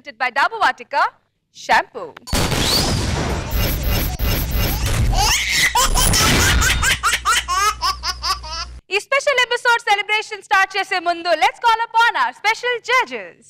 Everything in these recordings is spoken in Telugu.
presented by Dabur Vatika Shampoo. ఈ స్పెషల్ ఎపిసోడ్ సెలబ్రేషన్ స్టార్ట్ చేసే ముందు let's call upon our special judges.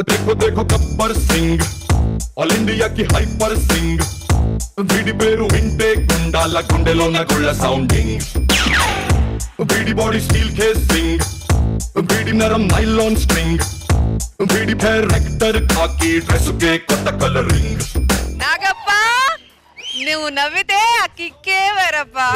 देखो देखो गब्बर सिंह ऑल इंडिया की हाइपर सिंग వీడి పేరు వింటే గుండాల గుండెలోన గుళ్ళ సౌండింగ్ వీడి బాడీ స్టీల్ కేసింగ్ వీడి నరం నైలాన్ స్ట్రింగ్ వీడి పేరు రెక్టర్ కాకి డ్రెస్ కే కొత్త కలరింగ్. నాగప్ప నువ్వు నవ్వితే ఆ కిక్కే వేరప్పా.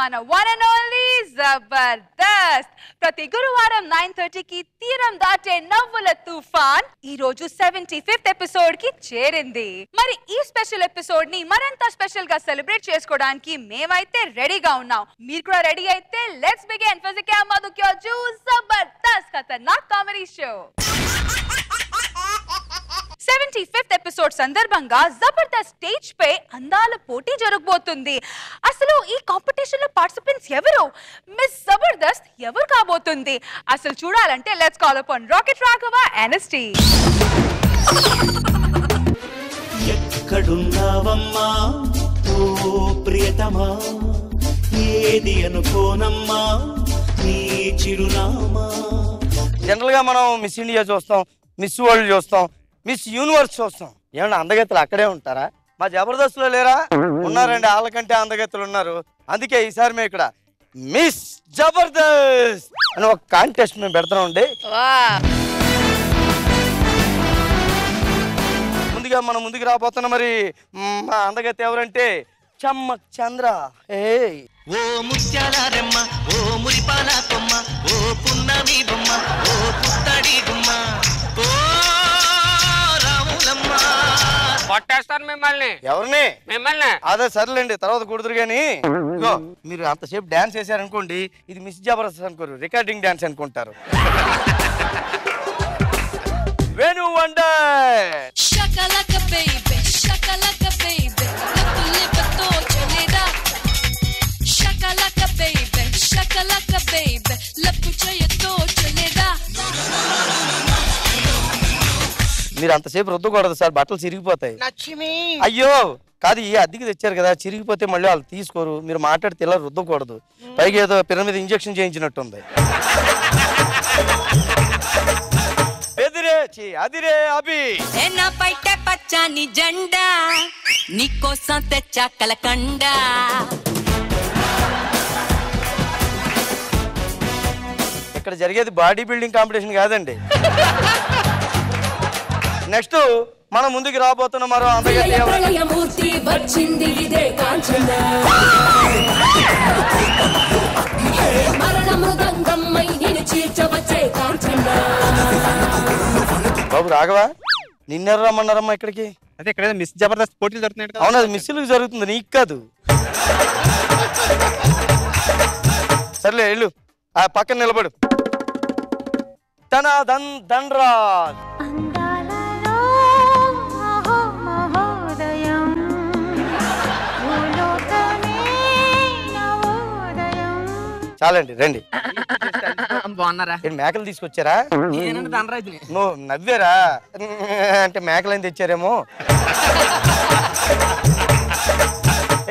మన వన్ అండ్ ఓన్లీ జబర్దస్త్ ప్రతి గురువారం 9:30 కి తీరం దాటే నవ్వుల తుఫాన్ ఈ రోజు 75th ఎపిసోడ్ కి చేరింది. మరి ఈ స్పెషల్ ఎపిసోడ్ ని మరింత స్పెషల్ గా సెలబ్రేట్ చేసుకోవడానికి మేమైతే రెడీగా ఉన్నాం. మీరు కూడా రెడీ అయితే లెట్స్ బిగిన్ ఫిజికల్ మధుక్యో జూ Jabardasth Khatarnak comedy show. 75th episode సందర్భంగా జబర్దస్త్ స్టేజ్ పై అందాల పోటీ జరగబోతుంది. అసలు ఈ కాంపిటీషన్ లో పార్టిసిపెంట్స్ ఎవరు, మిస్ జబర్దస్త్ ఎవరు కాబోతుంది? అసలు చూడాలంటే let's call upon Rocket Raghava ఎన్ఎస్టీ. ఎక్కడున్నావమ్మా ఓ ప్రియతమా, ఏది అనుకోనమ్మా నీ చిరునామా. జనరల్ గా మనం మిస్ ఇండియా చూస్తాం, మిస్ వరల్డ్ చూస్తాం, మిస్ యూనివర్స్ చూస్తాం. ఏమన్నా అందగత్తులు అక్కడే ఉంటారా? మా జబర్దస్త్ లో లేరా? ఉన్నారండి, వాళ్ళకంటే అందగత్తులు ఉన్నారు. అందుకే ఈసారి మేము ఇక్కడ మిస్ జబర్దస్త్ అని ఒక కాంటెస్ట్ మేము పెడతామండి. ముందుగా మనం ముందుకు రాబోతున్నాం. మరి మా అందగత్తి ఎవరంటే చమ్మక్ చంద్ర. ఓ ముత్యాలమ్మ, ఓ మురిపాల కొమ్మ, ఓ పున్నమి బొమ్మ, ఓ పుత్తడి గుమ్మ, ఓ రాములమ్మ. కొట్టేస్తారు మిమ్మల్ని. ఎవరిని? మిమ్మల్ని. అదే సర్లేండి, తర్వాత కుడుతురు గాని. మీరు అంతసేపు డాన్స్ చేశారనుకోండి, ఇది మిస్ జబర్దస్త్ అనుకోరు, రికార్డింగ్ డాన్స్ అనుకుంటారు. Venu wonder. Shakalaka baby, shakalaka baby, లప్పులిపతో చలేదా. Shakalaka baby, shakalaka baby, లప్పు చేయతో చలేదా. మీరు అంతసేపు రుద్దకూడదు సార్, బట్టలు చిరిగిపోతాయి. అయ్యో కాదు, ఈ అద్దెకి తెచ్చారు కదా, చిరిగిపోతే మళ్ళీ వాళ్ళు తీసుకోరు. మీరు మాట్లాడితే ఇలా రుద్దకూడదు. పైగా ఏదో పిల్లల మీద ఇంజక్షన్ చేయించినట్టుంది. అదిరే అభి. నా పైట పచ్చని జెండా నీకోసం తెచ్చా కలకండ. ఇక్కడ జరిగేది బాడీ బిల్డింగ్ కాంపిటీషన్ కాదండి. నెక్స్ట్ మనం ముందుకు రాబోతున్న మరో అందగత్తి వచ్చింది ఇదే కాంచన. మరణ మృదంగమ్మై నిన్ను చీల్చవచ్చే కాంచన. బాబు రాఘవా, నిన్నెవరు రమ్మన్నారమ్మా ఇక్కడికి? అదే ఇక్కడ మిస్ జబర్దస్త్ పోటీలు జరుగుతున్నాయి. అవును, అది మిస్సులకు జరుగుతుంది, నీకు కాదు. సర్లే వెళ్ళు, ఆ పక్కన నిలబడు. తన దండ్రా చాలండి, రండి. బాగున్నారా? మేకలు తీసుకొచ్చారా? నువ్వు నవ్వారా అంటే మేకలని తెచ్చారేమో.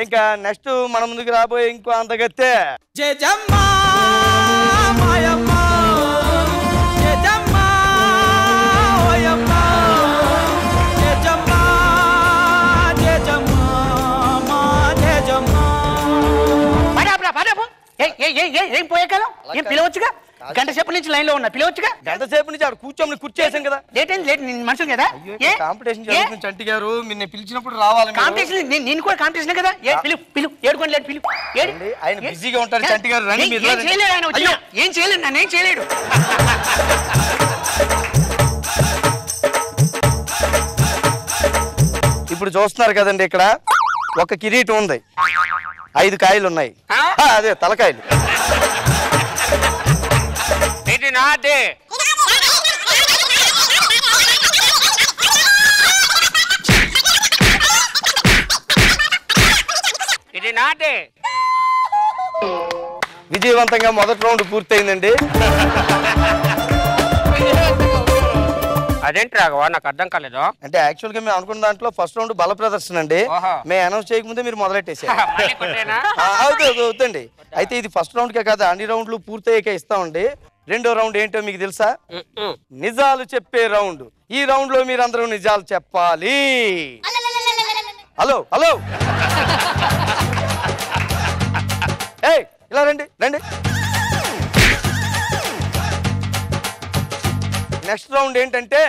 ఇంకా నెక్స్ట్ మన ముందుకు రాబోయే ఇంకో అందగత్తే జయజమ్మా మాయమ్మ జయజమ్మా ఓయమ్మ జయజమ్మా జయజమ్మా మా జయజమ్మా ఏం పోయే కాలం ఏం పిలవచ్చుగా గంట సేపు నుంచి లైన్ లో ఉన్నా పిలవచ్చుగా గంట సేపు నుంచి ఆడు కూర్చోమని కుర్చేసాం కదా లేట్ అయింది లేట్ మనుషులు కదా కాంపిటీషన్ జరుగుతుంది చంటి గారు మీరు పిలిచినప్పుడు రావాలి కాంపిటీషన్ నేను కూడా కాంపిటీషన్ కదా పిలువు ఏడుకోండి లేదు పిలువు ఆయన బిజీగా ఉంటారు చంటి గారు రండి మీరు ఏం చేయలేడు ఆయన వచ్చినా ఏం చేయలేడు నన్ను ఏం చేయలేడు ఇప్పుడు చూస్తున్నారు కదండి ఇక్కడ ఒక కిరీటం ఉంది 5 కాయలు ఉన్నాయి అదే తలకాయలు ఇది నాదే ఇది నాదే విజయవంతంగా మొదటి రౌండ్ పూర్తయిందండి అదేంటి రాఘవ నాకు అర్థం కాలేదు అంటే యాక్చువల్ గా మేము అనుకున్న దాంట్లో ఫస్ట్ రౌండ్ బల ప్రదర్శన అండి మేము అనౌన్స్ చేయకముందే మీరు మొదలెట్టేసారు అవుతుంది అయితే ఇది ఫస్ట్ రౌండ్ కే కాదు అన్ని రౌండ్లు పూర్తయ్యాక ఇస్తామండి రెండో రౌండ్ ఏంటో మీకు తెలుసా నిజాలు చెప్పే రౌండ్ ఈ రౌండ్ లో మీరందరూ నిజాలు చెప్పాలి హలో హలో ఏయ్ ఇలా రండి రండి నెక్స్ట్ రౌండ్ ఏంటంటే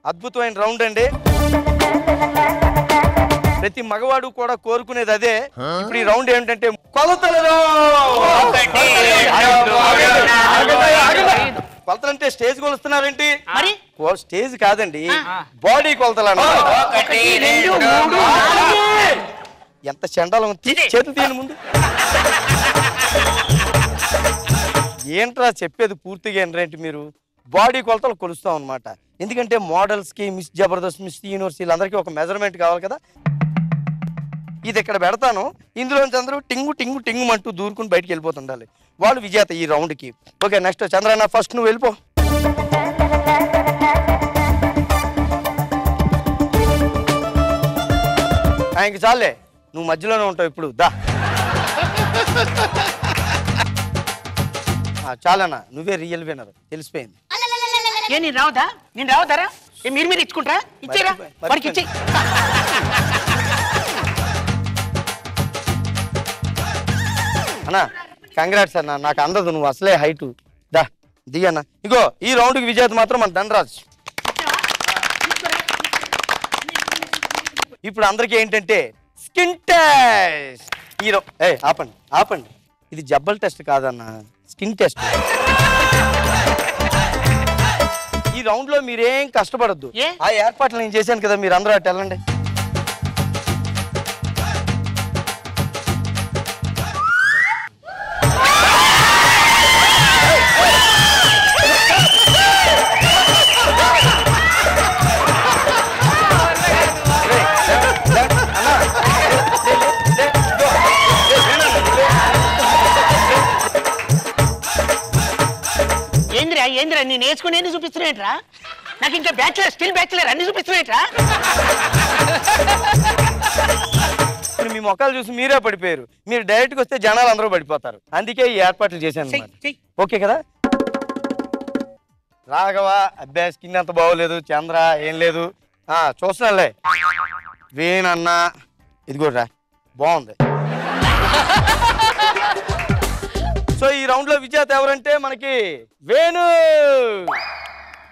అద్భుతమైన రౌండ్ అండి ప్రతి మగవాడు కూడా కోరుకునేది అదే ఇప్పుడు ఈ రౌండ్ ఏంటంటే కొలతలు కొలతలంటే స్టేజ్ కొలుస్తున్నారేంటి మరి స్టేజ్ కాదండి బాడీ కొలతలు ఎంత చండాలం చేతులు తీయని ముందు ఏంట్రా చెప్పేది పూర్తిగా ఏంటంటే మీరు బాడీ కొలతలు కొలుస్తాం అనమాట ఎందుకంటే మోడల్స్ కి మిస్ జబర్దస్త్ మిస్ యూనివర్స్ వీళ్ళందరికీ ఒక మెజర్మెంట్ కావాలి కదా ఇది ఇక్కడ పెడతాను ఇందులోంచి అందరూ టింగు టింగు టింగు అంటూ దూరుకుని బయటికి వెళ్ళిపోతుండాలి వాళ్ళు విజేత ఈ రౌండ్ కి ఓకే నెక్స్ట్ చంద్రన్న ఫస్ట్ నువ్వు వెళ్ళిపో ఇంక చాలే నువ్వు మధ్యలోనే ఉంటావు ఇప్పుడు దా చాలన్నా నువ్వే రియల్ వినర్ తెలిసిపోయింది ఏ నేను రావదా నేను రావతారా మీరు ఇచ్చుకుంటారా ఇచ్చేరా వాడికి ఇచ్చి అన్నా కంగ్రాట్స్ అన్న నాకు అందదు నువ్వు అసలే హైటు దా దిగన్న ఇగో ఈ రౌండ్కి విజేత మాత్రం మన ధనరాజ్ ఇప్పుడు అందరికీ ఏంటంటే స్కిన్ టెస్ట్ ఈ ఆపండి ఆపండి ఇది జబ్బల్ టెస్ట్ కాదన్న స్కిన్ టెస్ట్ ఈ రౌండ్ లో మీరేం కష్టపడద్దు ఆ ఏర్పాట్లు నేను చేశాను కదా మీరు అందరూ అటు వెళ్ళండి ఏంద్రా నేను నేర్చుకుని ఎన్ని చూపిస్తున్నాయిట్రా నాకు ఇంకా బ్యాచులర్ స్టిల్ బ్యాచులర్ అన్ని చూపిస్తున్నాయిట్రా మీ మొక్కలు చూసి మీరే పడిపోయారు మీరు డైరెక్ట్ గా వస్తే జనాలు అందరూ పడిపోతారు అందుకే ఈ ఏర్పాట్లు చేశాను ఓకే కదా రాఘవ అబ్బాయి స్కిన్ అంత బాగోలేదు చంద్ర ఏం లేదు చూస్తున్నాలే వేణన్నా ఇదిగోరా బాగుంది సో ఈ రౌండ్ లో విజేత ఎవరంటే మనకి వేణు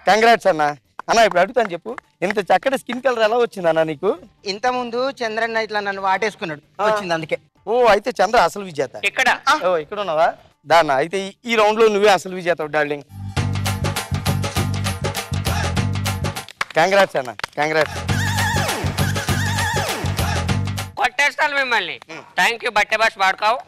కంగ్రాట్స్ అన్న అన్న ఇప్పుడు అడుగుతాను చెప్పు ఇంత చక్కటి స్కిన్ కలర్ ఎలా వచ్చింది అన్న నీకు ఇంత ముందు చంద్రన్న ఇట్లా నన్ను వాటేసుకున్నాడు వచ్చింది అందుకే ఓ అయితే చంద్ర అసలు విజేత ఇక్కడ ఉన్నావా దాన్న అయితే ఈ రౌండ్ లో నువ్వే అసలు విజేత డార్లింగ్ కంగ్రాట్స్ అన్న కంగ్రాట్స్ కొట్టేస్తాను మిమ్మల్ని థ్యాంక్ యూ బట్టే బాష్ వాడుకోవు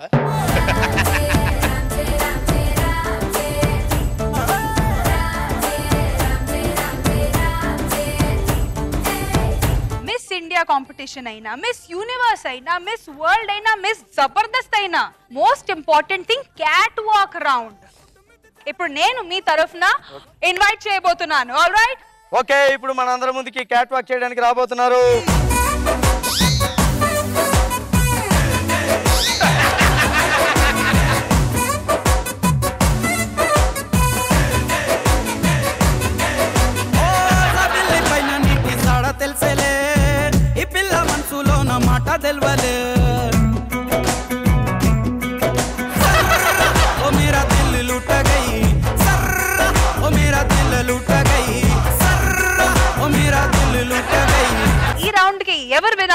ఇండియా కాంపిటీషన్ అయినా మిస్ యూనివర్స్ అయినా మిస్ వరల్డ్ అయినా మిస్ జబర్దస్త్ అయినా most important thing cat walk round ఇప్పుడు నేను మీ తరఫున ఇన్వైట్ చేయబోతున్నాను ఆల్ రైట్ ఓకే ఇప్పుడు మనందరం ముందుకి క్యాట్ వాక్ చేయడానికి రాబోతున్నారు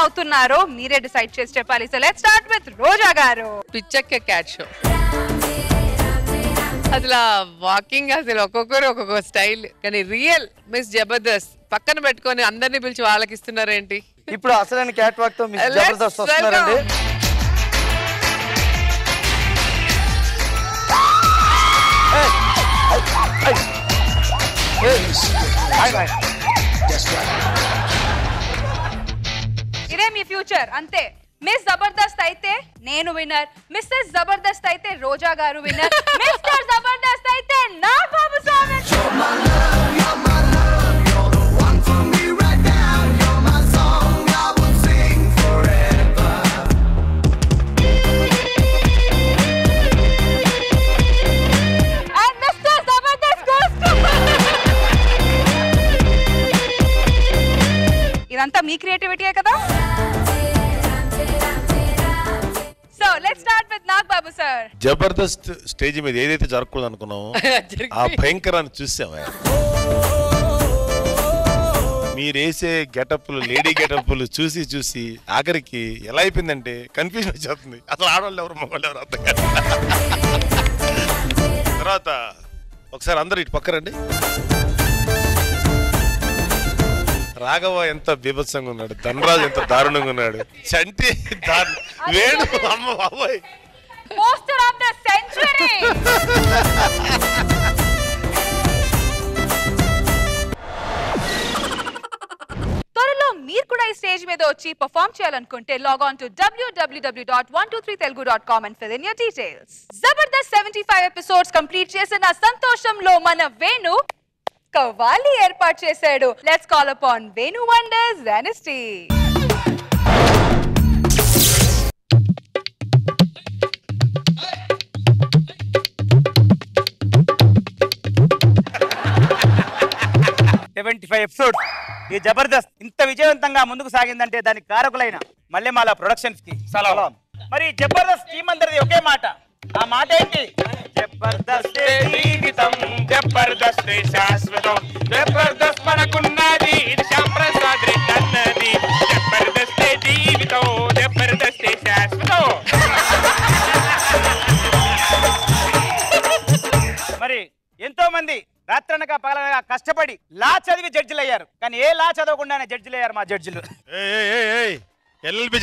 అవుతున్నారో మీరే డిసైడ్ చేసి చెప్పాలి. సో లెట్స్ స్టార్ట్ విత్ రోజా గారు. పిచ్చక్క క్యాట్ షో. అసలు వాకింగ్ అసలు ఒక్కొక్కరు ఒక్కొక్క స్టైల్. కానీ రియల్ మిస్ జబర్దస్త్ పక్కన పెట్టుకొని అందరినీ పిలిచి వాళ్ళకి ఇస్తున్నారేంటి? ఇప్పుడు అసలైన క్యాట్ వాక్ తో మిస్ జబర్దస్త్ వస్తున్నారండి. ఇదే మీ ఫ్యూచర్ అంతే. మిస్ జబర్దస్త్ అయితే నేను విన్నర్, మిస్సెస్ జబర్దస్త్ అయితే రోజా గారు విన్నర్, మిస్టర్ జబర్దస్త్ అయితే నాగబాబు స్వామి. ఇదంతా మీ క్రియేటివిటీయే కదా. So let's start with Nagababu sir. Jabardasth stage మీద ఏదైతే జరగకూడదు అనుకున్నామో ఆ భయంకరాన్ని చూసామే. మీరేసే గెటప్లు, లేడీ గెటప్లు చూసి చూసి ఆఖరికి ఎలా అయిపోయిందంటే కన్ఫ్యూజన్ వచ్చేస్తుంది. అసలు ఆడవాళ్ళు ఎవరు మగవాళ్ళు ఎవరు అర్థం కాదు. తర్వాత ఒకసారి అందరు ఇటు పక్కరండి. రాఘవ ఎంత బీభత్సంగా ఉన్నాడు, ధనరాజు ఎంత దారుణంగా ఉన్నాడు, చంటి వేణు అమ్మ బాబోయ్ పోస్టర్ ఆఫ్ ద సెంచరీ. త్వరలో మీరు కూడా ఈ స్టేజ్ మీద వచ్చి పర్ఫార్మ్ చేయాలనుకుంటే log on to www.123telugu.com and fill in your details. Jabardasth 75 episodes complete చేసిన సంతోషంలో మన వేణు కవ్వాలి ఏర్పాటు చేశాడు. Let's call upon Venu wonders dynasty. Episodes ఈ జబర్దస్త్ ఇంత విజయవంతంగా ముందుకు సాగిందంటే దానికి కారకులైన మల్లెమాల ప్రొడక్షన్స్ కి సలాం. మరి జబర్దస్త్ టీం అందరిది ఒకే మాట. ఆ మాట ఏంటి? జబర్దస్త్ జీవితం, జబర్దస్త్ శాశ్వతం, జబర్దస్త్ మనకున్నది, ఇది శ్యాంప్రసాద్ రెడ్డి అన్నది. జబర్దస్త్ జీవితం, జబర్దస్త్ శాశ్వతం. మరి ఎంతో మంది రాత్రనక పగలగా కష్టపడి లా చదివి జడ్జిలు అయ్యారు. కానీ ఏ లా చదవకుండానే జడ్జిలు అయ్యారు మా జడ్జిలు. एलएलबी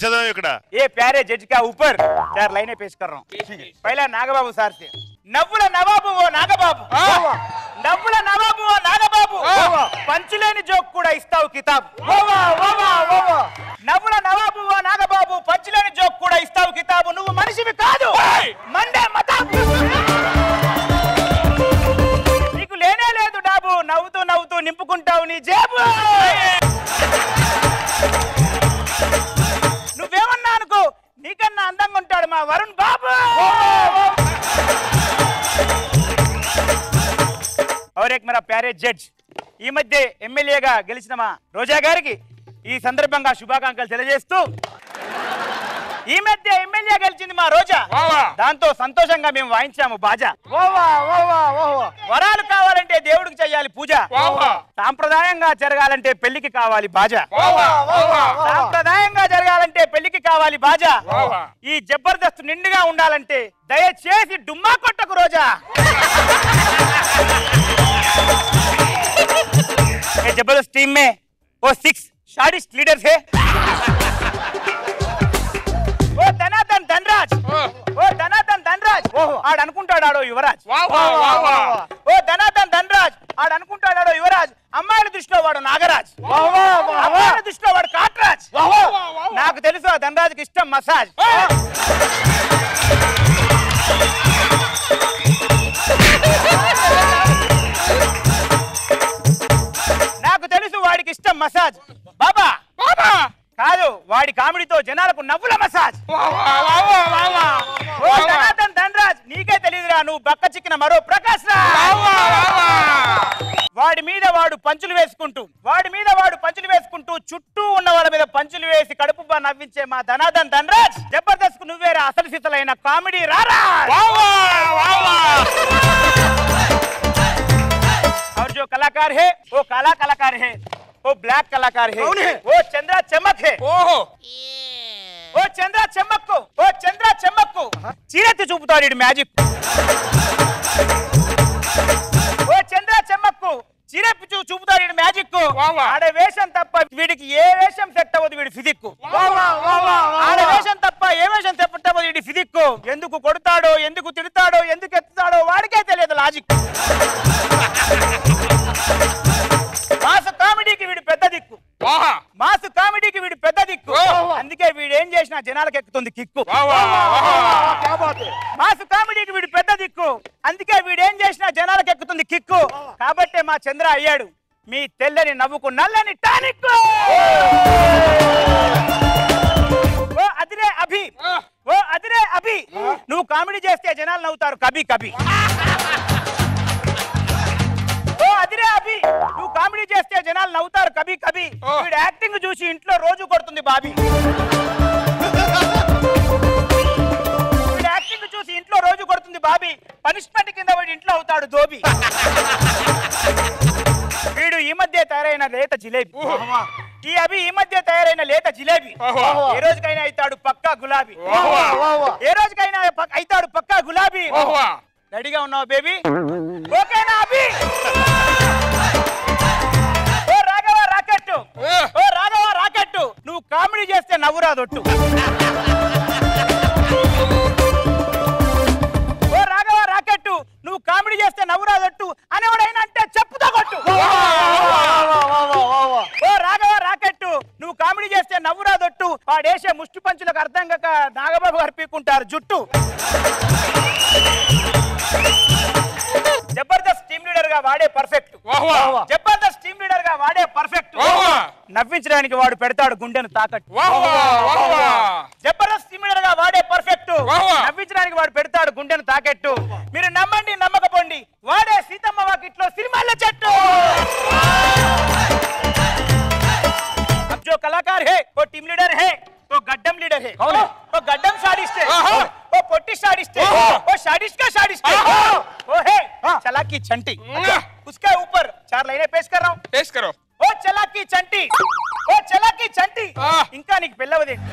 चलो ఇక్కడ ఏ ప్యారే జడ్జి కా ऊपर चार लाइनें पेश कर रहा हूं. पहला नागबाबू सार से. నవ్వుల నవాబు ఓ నాగబాబు, నవ్వుల నవాబు ఓ నాగబాబు, పంచులేని జోక్ కూడా ఇస్తావు కితాబ్. నవ్వుల నవాబు ఓ నాగబాబు, పంచులేని జోక్ కూడా ఇస్తావు కితాబు. నువ్వు మనిషివి కాదు, మండే మతాబు. నీకు లేనే లేదు డాబు, నవ్వుతూ నవ్వుతూ నింపుకుంటావు నీ జేబు. నువ్వేమన్నా అనుకో, నీకన్నా అందంగా ఉంటాడు మా వరుణ్ బాబు. और एक मेरा प्यारे जज ఈ మధ్య ఎమ్మెల్యేగా గెలిచిన మా రోజా గారికి ఈ సందర్భంగా శుభాకాంక్షలు తెలియజేస్తూ, ఈ మధ్య ఎమ్మెల్యే గెలిచింది మా రోజా, దాంతో సంతోషంగా మేము వాయించాము బాజా. వరాలు కావాలంటే దేవుడికి చెయ్యాలి పూజ, సాంప్రదాయంగా జరగాలంటే పెళ్లికి కావాలి బాజా, సాంప్రదాయంగా జరగాలంటే పెళ్లికి కావాలి బాజా. ఈ జబర్దస్త్ నిండుగా ఉండాలంటే దయచేసి డుమ్మా కొట్టకు రోజా. जबरदस्त टीम में वो 6 शाडिस्ट लीडर्स है. वो धनाधन धनराज, वो धनाधन धनराज आड़ అనుకుంటాడు ఆడో యువరాజ్. ఓ ధనాధన్ ధనరాజ్ ఆడు అనుకుంటాడు ఆడో యువరాజ్. అమ్మాయిల దృష్టిలో వాడు నాగరాజ్, అమ్మాయిల దృష్టిలో వాడు కాట్రాజ్. నాకు తెలుసు ఆ ధనరాజ్కి ఇష్టం మసాజ్. నాకు తెలుసు వాడికి ఇష్టం మసాజ్. బాబా బాబా కాదు, వాడి కామెడీతో జనాలకు నవ్వుల మసాజ్. ఓ ధనాధన్ ధనరాజ్, నీకే తెలియదురా నువ్వు బక్క చిక్కిన మరో ప్రకాశ్ రా. వాడి మీద వాడు పంచులు వేసుకుంటూ చుట్టూ ఉన్న వాళ్ళ మీద పంచులు వేసి కడుపుబ్బా నవ్వించే మా ధనాధన్ ధనరాజ్. జబర్దస్త్ కు నువ్వేరా అసలు సిసలైన కామెడీ రారా. और जो कलाकार है वो काला कलाकार है. वो ब्लैक कलाकार है वो चंद्रा चमक है ఓహో वो चंद्रा चमक को वो चंद्रा चमक को చీరెత్తి చూపుతాడు వీడు మ్యాజిక్ ఓ చంద్రా చమక్ కు చీరెత్తి చూపుతాడు వీడు మ్యాజిక్ కు ఆడ వేషం తప్ప వీడికి ఏ వేషం సెట్ అవ్వదు వీడి ఫిజిక్ ఆడ వేషం తప్ప ఏ వేషం సెట్ అవ్వదు వీడి ఫిజిక్ ఎందుకు కొడతాడో ఎందుకు తిడతాడో ఎందుకు ఎత్తుతాడో వాడికే తెలియదు లాజిక్ మాస్ కామెడీకి వీడు పెద్ద దిక్కు మాస్ కామెడీకి వీడు పెద్ద దిక్కు అందుకే వీడు ఏం చేసినా జనాలకు ఎక్కుతుంది కిక్కు మాస్ కామెడీకి వీడు పెద్ద దిక్కు అందుకే వీడు ఏం చేసినా జనాలకు ఎక్కుతుంది కిక్కు కాబట్టే మా చంద్ర అయ్యాడు మీ తెల్లని నవ్వుకు నల్లని టానిక్ ఓ అదిరే అభి ఓ అదిరే అభి నువ్వు కామెడీ చేస్తే జనాలు నవ్వుతారు కభీ కభీ అదిరే అభి నువ్వు కామెడీ చేస్తే జనాలు నవ్వుతారు కభీ కభీ వీడు యాక్టింగ్ చూసి ఇంట్లో రోజు కొడుతుంది బాబీ వీడు యాక్టింగ్ చూసి ఇంట్లో రోజు కొడుతుంది బాబీ పనిష్మెంట్ కింద వాడు ఇంట్లో అవుతాడు దోబి వీడు ఈ మధ్య తయారైన లేత జిలేబీ ఈ అభి ఈ మధ్య తయారైన లేత జిలేబీ ఏ రోజుకైనా అవుతాడు పక్కా గులాబీ ఏ రోజుకైనా అవుతాడు పక్కా గులాబీ రెడీగా ఉన్నావు బేబీ ఓకేనా అభి ఓ రాఘవ రాకెట్టు ఓ రాఘవ రాకెట్టు నువ్వు కామెడీ చేస్తే నవ్వురాదొట్టు ఓ రాఘవ రాకెట్టు నువ్వు కామెడీ చేస్తే నవ్వురాదొట్టు అనేవాడైనా అంటే చెప్పుతో కొట్టు ఓ రాఘవ రాకెట్టు నువ్వు కామెడీ చేస్తే నవ్వురాదొట్టు వాడేసే ముష్టి పంచులకు అర్థం కాక నాగబాబు గారు పీకుంటారు జుట్టు జబర్దస్త్ టీమ్ లీడర్ గా వాడే పర్ఫెక్ట్ జబర్దస్త్ టీమ్ లీడర్ గా వాడే పర్ఫెక్ట్ నవ్వించడానికి వాడు పెడతాడు గుండెను తాకట్టు జబర్దస్త్ టీమ్ లీడర్ గా వాడే పర్ఫెక్ట్ నవ్వించడానికి వాడు పెడతాడు గుండెను తాకెట్టు మీరు నమ్మండి నమ్మకపోండి వాడే సీతమ్మ వాకిట్లో సినిమాల చెట్టు अब जो कलाकार है वो टीम लीडर है वो गड्डम लीडर है वो गड्डम साडिस्ट है वो पोटी साडिस्ट है वो साडिस्ट का साडिस्ट है वो है चलाकी चंटी उसके ऊपर 4 लाइनें पेश कर रहा हूँ पेश करो ओ चलाकी चंटी ओ चलाकी चंटी ఇంకా నీకు పెళ్ళవదేంటి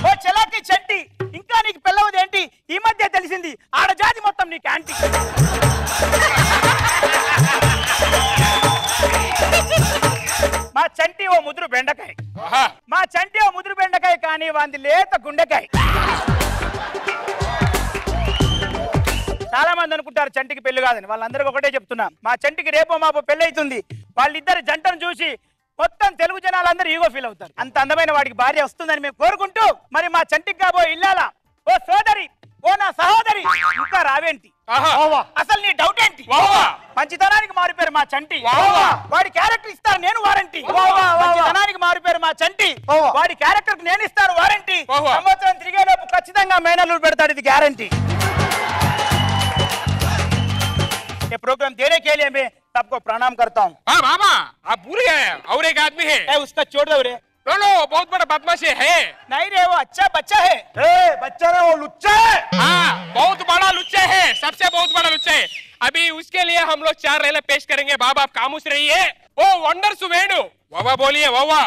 ఓ చలాకి చంటి ఇంకా నీకు పెళ్ళవదేంటి ఈ మధ్య తెలిసింది ఆడ జాతి మొత్తం నీకు యాంటీ మా చంటి ఓ ముదురు బెండకాయ మా చంటి ఓ ముదురు బెండకాయ కానీ వాంది లేత గుండెకాయ చాలా మంది అనుకుంటారు చంటికి పెళ్లి కాదని వాళ్ళందరికీ ఒకటే చెప్తున్నా మా చంటికి రేపో మాపో పెళ్లి అవుతుంది వాళ్ళిద్దరు జంటను చూసి మొత్తం తెలుగు జనాలందరూ ఈగో ఫీల్ అవుతారు అంత అందమైన వాడికి భార్య వస్తుందని మేము కోరుకుంటూ మరి మా చంటికి కాబో ఇల్లాలా ఓ సోదరి ఓ నా సహోదరి ఇంకా రావేంటి అసలు నీ డౌట్ ఏంటి మంచితనానికి మారిపోయారు మా చంటి వాడి క్యారెక్టర్ ఇస్తారు నేను వారంటీ మంచితనానికి మారిపోయారు మా చంటి వాడి క్యారెక్టర్ నేను ఇస్తారు వారంటీ సంవత్సరం తిరిగేలోపు ఖచ్చితంగా మేనల్లుడు పెడతాడు ఇది గ్యారంటీ ये प्रोग्राम देने के लिए मैं सबको प्रणाम करता हूँ मामा आप भूल गए और एक आदमी है उसका छोड़ दो रे नो बहुत बड़ा बदमाश है नहीं रे वो अच्छा बच्चा है बच्चा ना वो लुच्चा है हाँ बहुत बड़ा लुच्चा है सबसे बहुत बड़ा लुच्चा है अभी उसके लिए हम लोग 4 लाइनें पेश करेंगे बाबा आप खामोश रहिए ओ वंडर सुवेणु वाह बोलिए वाह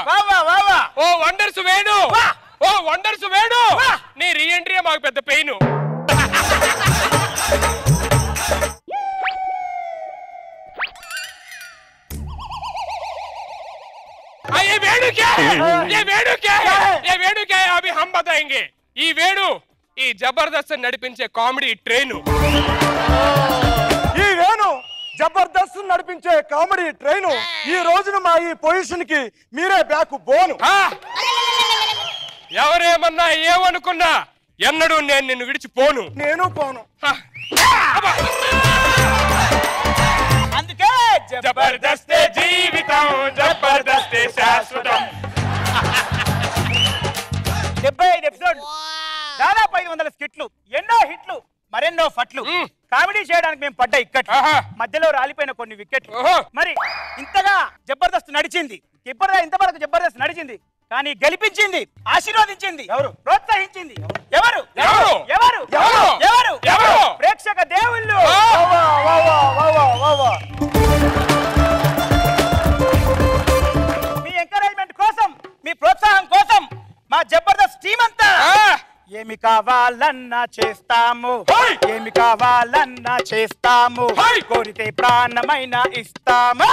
ओ वंडर सुवेणु ओ वंडर सुवेणु नी री एंट्री మాకు పెద్ద పెయిన్ ये वेणु क्या है ये वेणु क्या है ये वेणु क्या है अभी हम बताएंगे ఈ వేణు ఈ జబర్దస్త్ నడిపించే కామెడీ ట్రైన్ ఈ వేణు జబర్దస్త్ నడిపించే కామెడీ ట్రైన్ ఈ రోజున మా ఈ పొజిషన్ కి మీరే బ్యాక్ బోను ఎవరేమన్నా ఏమనుకున్నా ఎన్నడూ నేను నిన్ను విడిచిపోను నేను పోను అందుకే జబర్దస్తే జీవితం జబర్దస్తే శాశ్వతం 75 ఎపిసోడ్ దాదాపు 500 స్కిట్లు ఎన్నో హిట్లు మరెన్నో ఫట్లు కామెడీ చేయడానికి మేము పడ్డ ఇక్కట్లు మధ్యలో రాలిపోయిన కొన్ని వికెట్లు మరి ఇంతగా జబర్దస్త్ నడిచింది ఇంతవరకు జబర్దస్త్ నడిచింది కానీ గెలిపించింది ఆశీర్వదించింది ఎవరు ప్రోత్సహించింది ఎవరు ఎవరు ఎవరు ఎవరు ప్రేక్షక దేవుళ్ళు కావాలన్నా చేస్తాము, ఏమి కావాలన్నా చేస్తాము, కోరితే ప్రాణమైన ఇస్తాము,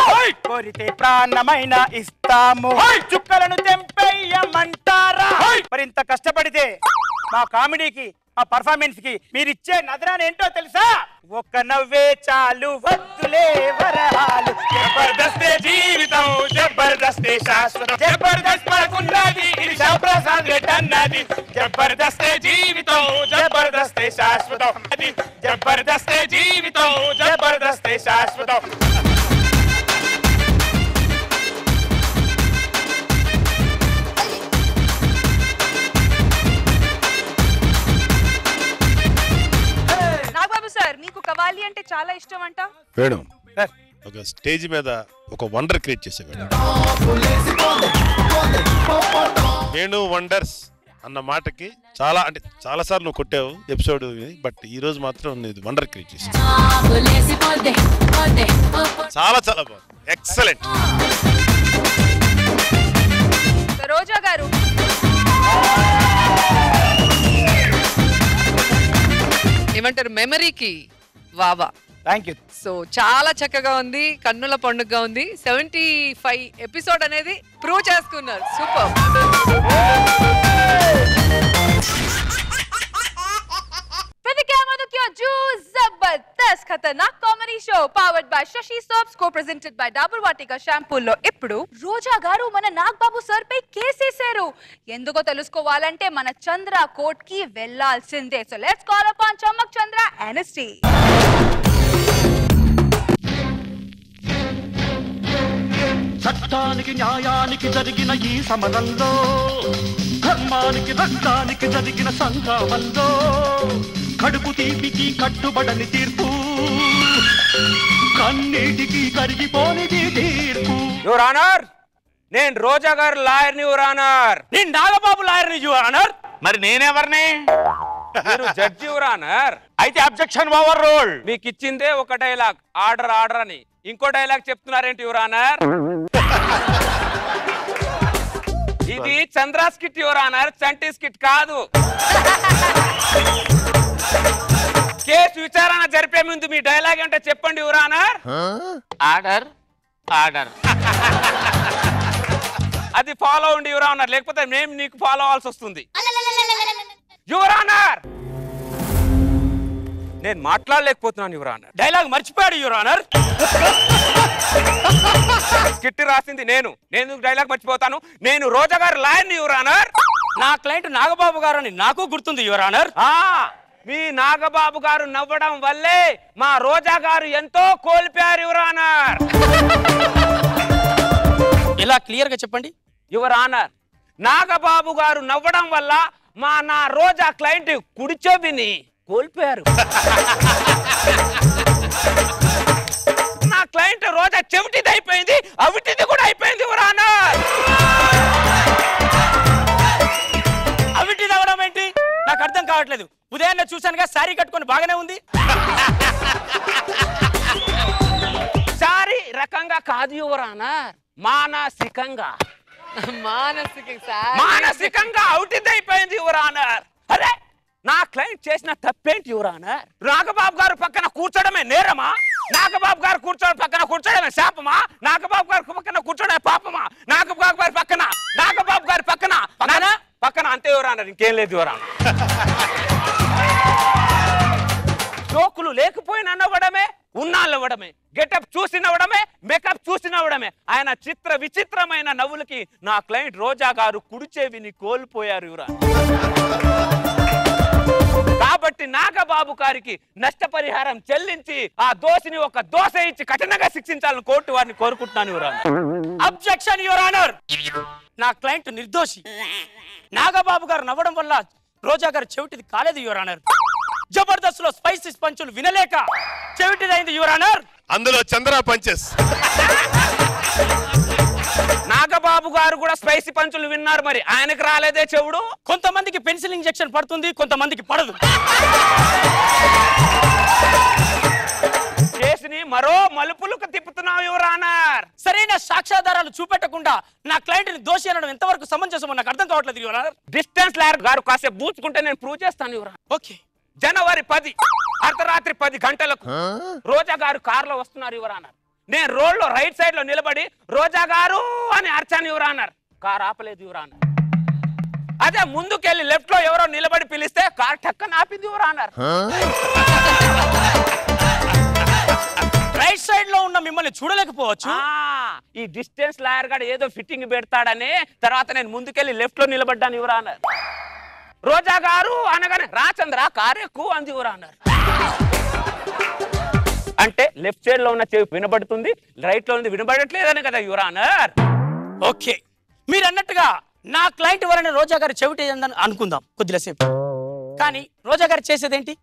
కోరితే ప్రాణమైన ఇస్తాము. చుక్కలను తెంపేయమంటారా? మరింత కష్టపడితే మా కామెడీకి మా పర్ఫార్మెన్స్ కి మీరిచ్చే నజరాన ఏంటో తెలుసా? ఒక్క నవ్వే చాలు, వద్దులే వరహాలు. జబర్దస్తే జీవితం, జబర్దస్తే శాశ్వతం, జబర్దస్త్ మనకున్నది ఇది శివప్రసాద్ రెడ్డి అన్నది. జబర్దస్తే జీవితం, జబర్దస్తే శాశ్వతం, జబర్దస్తే జీవితం, జబర్దస్తే శాశ్వతం. నాగబాబు సార్, మీకు కవాలి అంటే చాలా ఇష్టం అంట. వేణు ఒక స్టేజ్ మీద ఒక వండర్ క్రియేట్ చేసే వేణు వండర్స్ అన్న మాటకి చాలా అంటే చాలా సార్లు నువ్వు కొట్టావు ఎపిసోడ్, బట్ ఈ రోజు మాత్రం నేను వండర్ క్రియేట్ చేసాను. చాలా చాలా బాగుంది, ఎక్సలెంట్. రోజా గారు ఏమంటారు, మెమరీకి వావా. Thank you. సో చాలా చక్కగా ఉంది, కన్నుల పండుగగా ఉంది. 75 ఎపిసోడ్ అనేది ప్రూవ్ చేసుకున్నారు. Super. Jabardasth Khatarnak comedy show powered by Shashi soaps, co presented by Dabur Vatika షాంపూలో ఇప్పుడు రోజా గారు మన నాగబాబు సార్ పై కేసేశారు. ఎందుకో తెలుసుకోవాలంటే మన చంద్ర కోర్ట్ కి వెళ్లాల్సిందే. So let's call upon Chammak Chandra ఎన్ఎస్టీ. చట్టానికి న్యాయానికి జరిగిన ఈ సమరంలో, ధర్మానికి రక్తానికి జరిగిన సంగ్రామంలో, కడుపు తీపికి కట్టుబడని తీర్పు, కన్నీటికి కరిగిపోనిది తీర్పు. యువర్ ఆనర్, నేను రోజా గారు లాయర్ని. యువర్ ఆనర్, నేను నాగబాబు లాయర్ని. Your honour. మరి నేనెవరిని? మీరు జడ్జి. Your honour. అయితే అబ్జెక్షన్ ఓవర్ రూల్. మీకు ఇచ్చిందే ఒక డైలాగ్, ఆర్డర్ ఆర్డర్ అని. ఇంకో డైలాగ్ చెప్తున్నారేంటి యువర్ ఆనర్? ఇది Chandra skit your honour, Chanti skit కాదు. కేసు విచారణ జరిపే ముందు మీ డైలాగ్ అంటే చెప్పండి యువర్ ఆనర్. ఆర్డర్ ఆర్డర్ అది ఫాలో అవ్వండి యువర్ ఆనర్, లేకపోతే మేము నీకు ఫాలో అవ్వాల్సి వస్తుంది. యువర్ ఆనర్, నేను మాట్లాడలేకపోతున్నాను యువర్ ఆనర్. డైలాగ్ మర్చిపోయాడు యువర్ ఆనర్. స్కిట్ రాసింది నేను డైలాగ్ మర్చిపోతాను. నేను రోజా గారు లాయర్ని యువర్ ఆనర్. నా క్లయింట్ నాగబాబు గారు అని నాకు గుర్తుంది యువర్ ఆనర్. మీ నాగబాబు గారు నవ్వడం వల్లే మా రోజా గారు ఎంతో కోల్పోయారు యువర్ ఆనర్. ఇలా క్లియర్ గా చెప్పండి యువర్ ఆనర్. నాగబాబు గారు నవ్వడం వల్ల నా రోజా క్లయింట్ కుడి చెవిని కోల్పోయారు. నా క్లయింట్ రోజా చెవిటిది అయిపోయింది, అవిటిది కూడా అయిపోయింది యువర్ ఆనర్. అవిటిది అవడం ఏంటి నాకు అర్థం కావట్లేదు. ఉదయాన్నే చూశానుగా శారీ కట్టుకొని బాగానే ఉంది. శారీ రకంగా కాదు యువర్ ఆనర్, మానసికంగా మానసికంగా అవుటిది అయిపోయింది యువర్ ఆనర్. అరే నా క్లయింట్ చేసిన తప్పేంటి యువర్ ఆనర్? నాగబాబు గారు పక్కన కూర్చోడమే నేరమా? నాగబాబు గారు పక్కన కూర్చోడమే శాపమా? నాగబాబు గారు పక్కన కూర్చోడమే పాపమా? నాగబాబు గారి పక్కన పక్కన అంతే యువర్ ఆనర్, ఇంకేం లేదు యువర్ ఆనర్. జోకులు లేకపోయినా నవ్వడమే, ఉన్నాళ్ళవడమే, గెటప్ చూసి నవ్వడమే, మేకప్ చూసి నవ్వడమే. ఆయన విచిత్రమైన నవ్వులకి నా క్లయింట్ రోజా గారు కుడి చెవిని కోల్పోయారు యువర్ ఆనర్. కాబట్టి నాగబాబు గారికి నష్టపరిహారం చెల్లించి ఆ దోషిని ఒక దోశ ఇచ్చి కఠినంగా శిక్షించాలని కోర్టు వారిని కోరుకుంటున్నాను your honour. Objection your honour. నా క్లయింట్ నిర్దోషి. నాగబాబు గారు నవ్వడం వల్ల రోజా గారు చెవిటిది కాలేదు యువర్ ఆనర్. జబర్దస్త్ లో స్పైసీస్ పంచులు వినలేక చెవిటిదైంది యువర్ ఆనర్. అందులో చంద్ర పంచెస్. నాగబాబు గారు కూడా స్పైసీ పంచులు విన్నారు, మరి ఆయనకు రాలేదే చెవుడు. కొంతమందికి పెన్సిల్ ఇంజెక్షన్ పడుతుంది, కొంతమందికి పడదు. కేసుని మరో మలుపులకు తిప్పుతున్నావు యువర్ ఆనర్. సరైన సాక్ష్యాధారాలు చూపెట్టకుండా నా క్లయింట్ ని దోషి అనడం ఎంతవరకు సమంజసమో నాకు అర్థం కావట్లేదు యువర్ ఆనర్. డిస్టెన్స్ లాయర్ గారు కాసేపు బూచుకుంటే నేను ప్రూవ్ చేస్తాను యువర్ ఆనర్. ఓకే. జనవరి 10 అర్ధరాత్రి 10 గంటలకు రోజా గారు కారులో వస్తున్నారు యువర్ ఆనర్. నేను రోడ్ లో రైట్ సైడ్ లో నిలబడి రోజా గారు అని అర్చాను యువర్ ఆనర్. కార్ ఆపలేదు యువర్ ఆనర్. అదే ముందుకెళ్ళి లెఫ్ట్ లో ఎవరో నిలబడి పిలిస్తే కార్ టక్కన ఆపింది యువర్ ఆనర్. రైట్ సైడ్ లో ఉన్న మిమ్మల్ని చూడలేకపోవచ్చు. ఈ డిస్టెన్స్ లాయర్ గారు ఏదో ఫిట్టింగ్ పెడతాడని తర్వాత నేను ముందుకెళ్ళి లెఫ్ట్ లో నిలబడ్డాను యువర్ ఆనర్. రోజా గారు అనగానే రాచంద్ర కారు ఎక్కువ అంది యువర్ ఆనర్. అంటే లెఫ్ట్ సైడ్ లో ఉన్న చెవి వినబడుతుంది, రైట్ లో ఉంది వినబడట్లేదని కదా యువర్ ఆనర్. ఓకే, మీరు అన్నట్టుగా నా క్లయింట్ ఎవరైనా రోజా గారు చెవిటేదని అనుకుందాం కొద్దిసేపు. కానీ రోజా గారు చేసేదేంటి?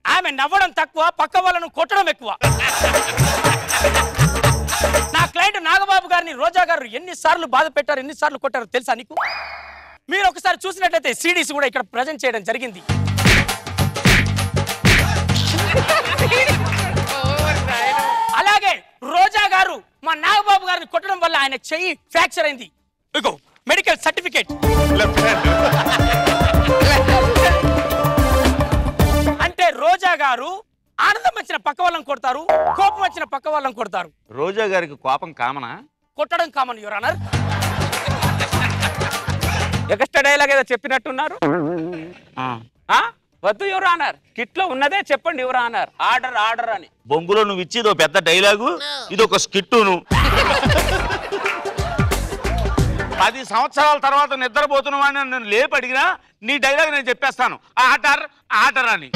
ఆమె నవ్వడం తక్కువ, పక్క వాళ్ళను కొట్టడం ఎక్కువ. నా క్లయింట్ నాగబాబు గారిని రోజా గారు ఎన్నిసార్లు బాధ పెట్టారు, ఎన్నిసార్లు కొట్టారు తెలుసా నీకు? మీరు ఒకసారి చూసినట్లయితే సిడీస్ కూడా ఇక్కడ ప్రజెంట్ చేయడం జరిగింది. అలాగే రోజా గారు మా నాగబాబు గారిని కొట్టడం వల్ల ఆయన చెయ్యి ఫ్రాక్చర్ అయింది. ఇగో మెడికల్ సర్టిఫికేట్. అంటే రోజా గారు ఆనందం వచ్చిన పక్క వాళ్ళని కొడతారు, కోపం వచ్చిన పక్క వాళ్ళని కొడతారు. రోజా గారికి కోపం కామనా? కొట్టడం common your honour. Extra dialogue ఏదో చెప్పినట్టున్నారు. వద్దు యువర్ ఆనర్, కిట్ లో ఉన్నదే చెప్పండి యువర్ ఆనర్. ఆర్డర్ ఆర్డర్ అని. బొంగులో నువ్వు ఇచ్చేదో పెద్ద డైలాగు, ఇది ఒక స్కిట్టును. 10 సంవత్సరాల తర్వాత నిద్రపోతున్నావని నన్ను లేపి అడిగినా నీ డైలాగ్ నేను చెప్పేస్తాను. ఆర్డర్ ఆర్డర్ అని.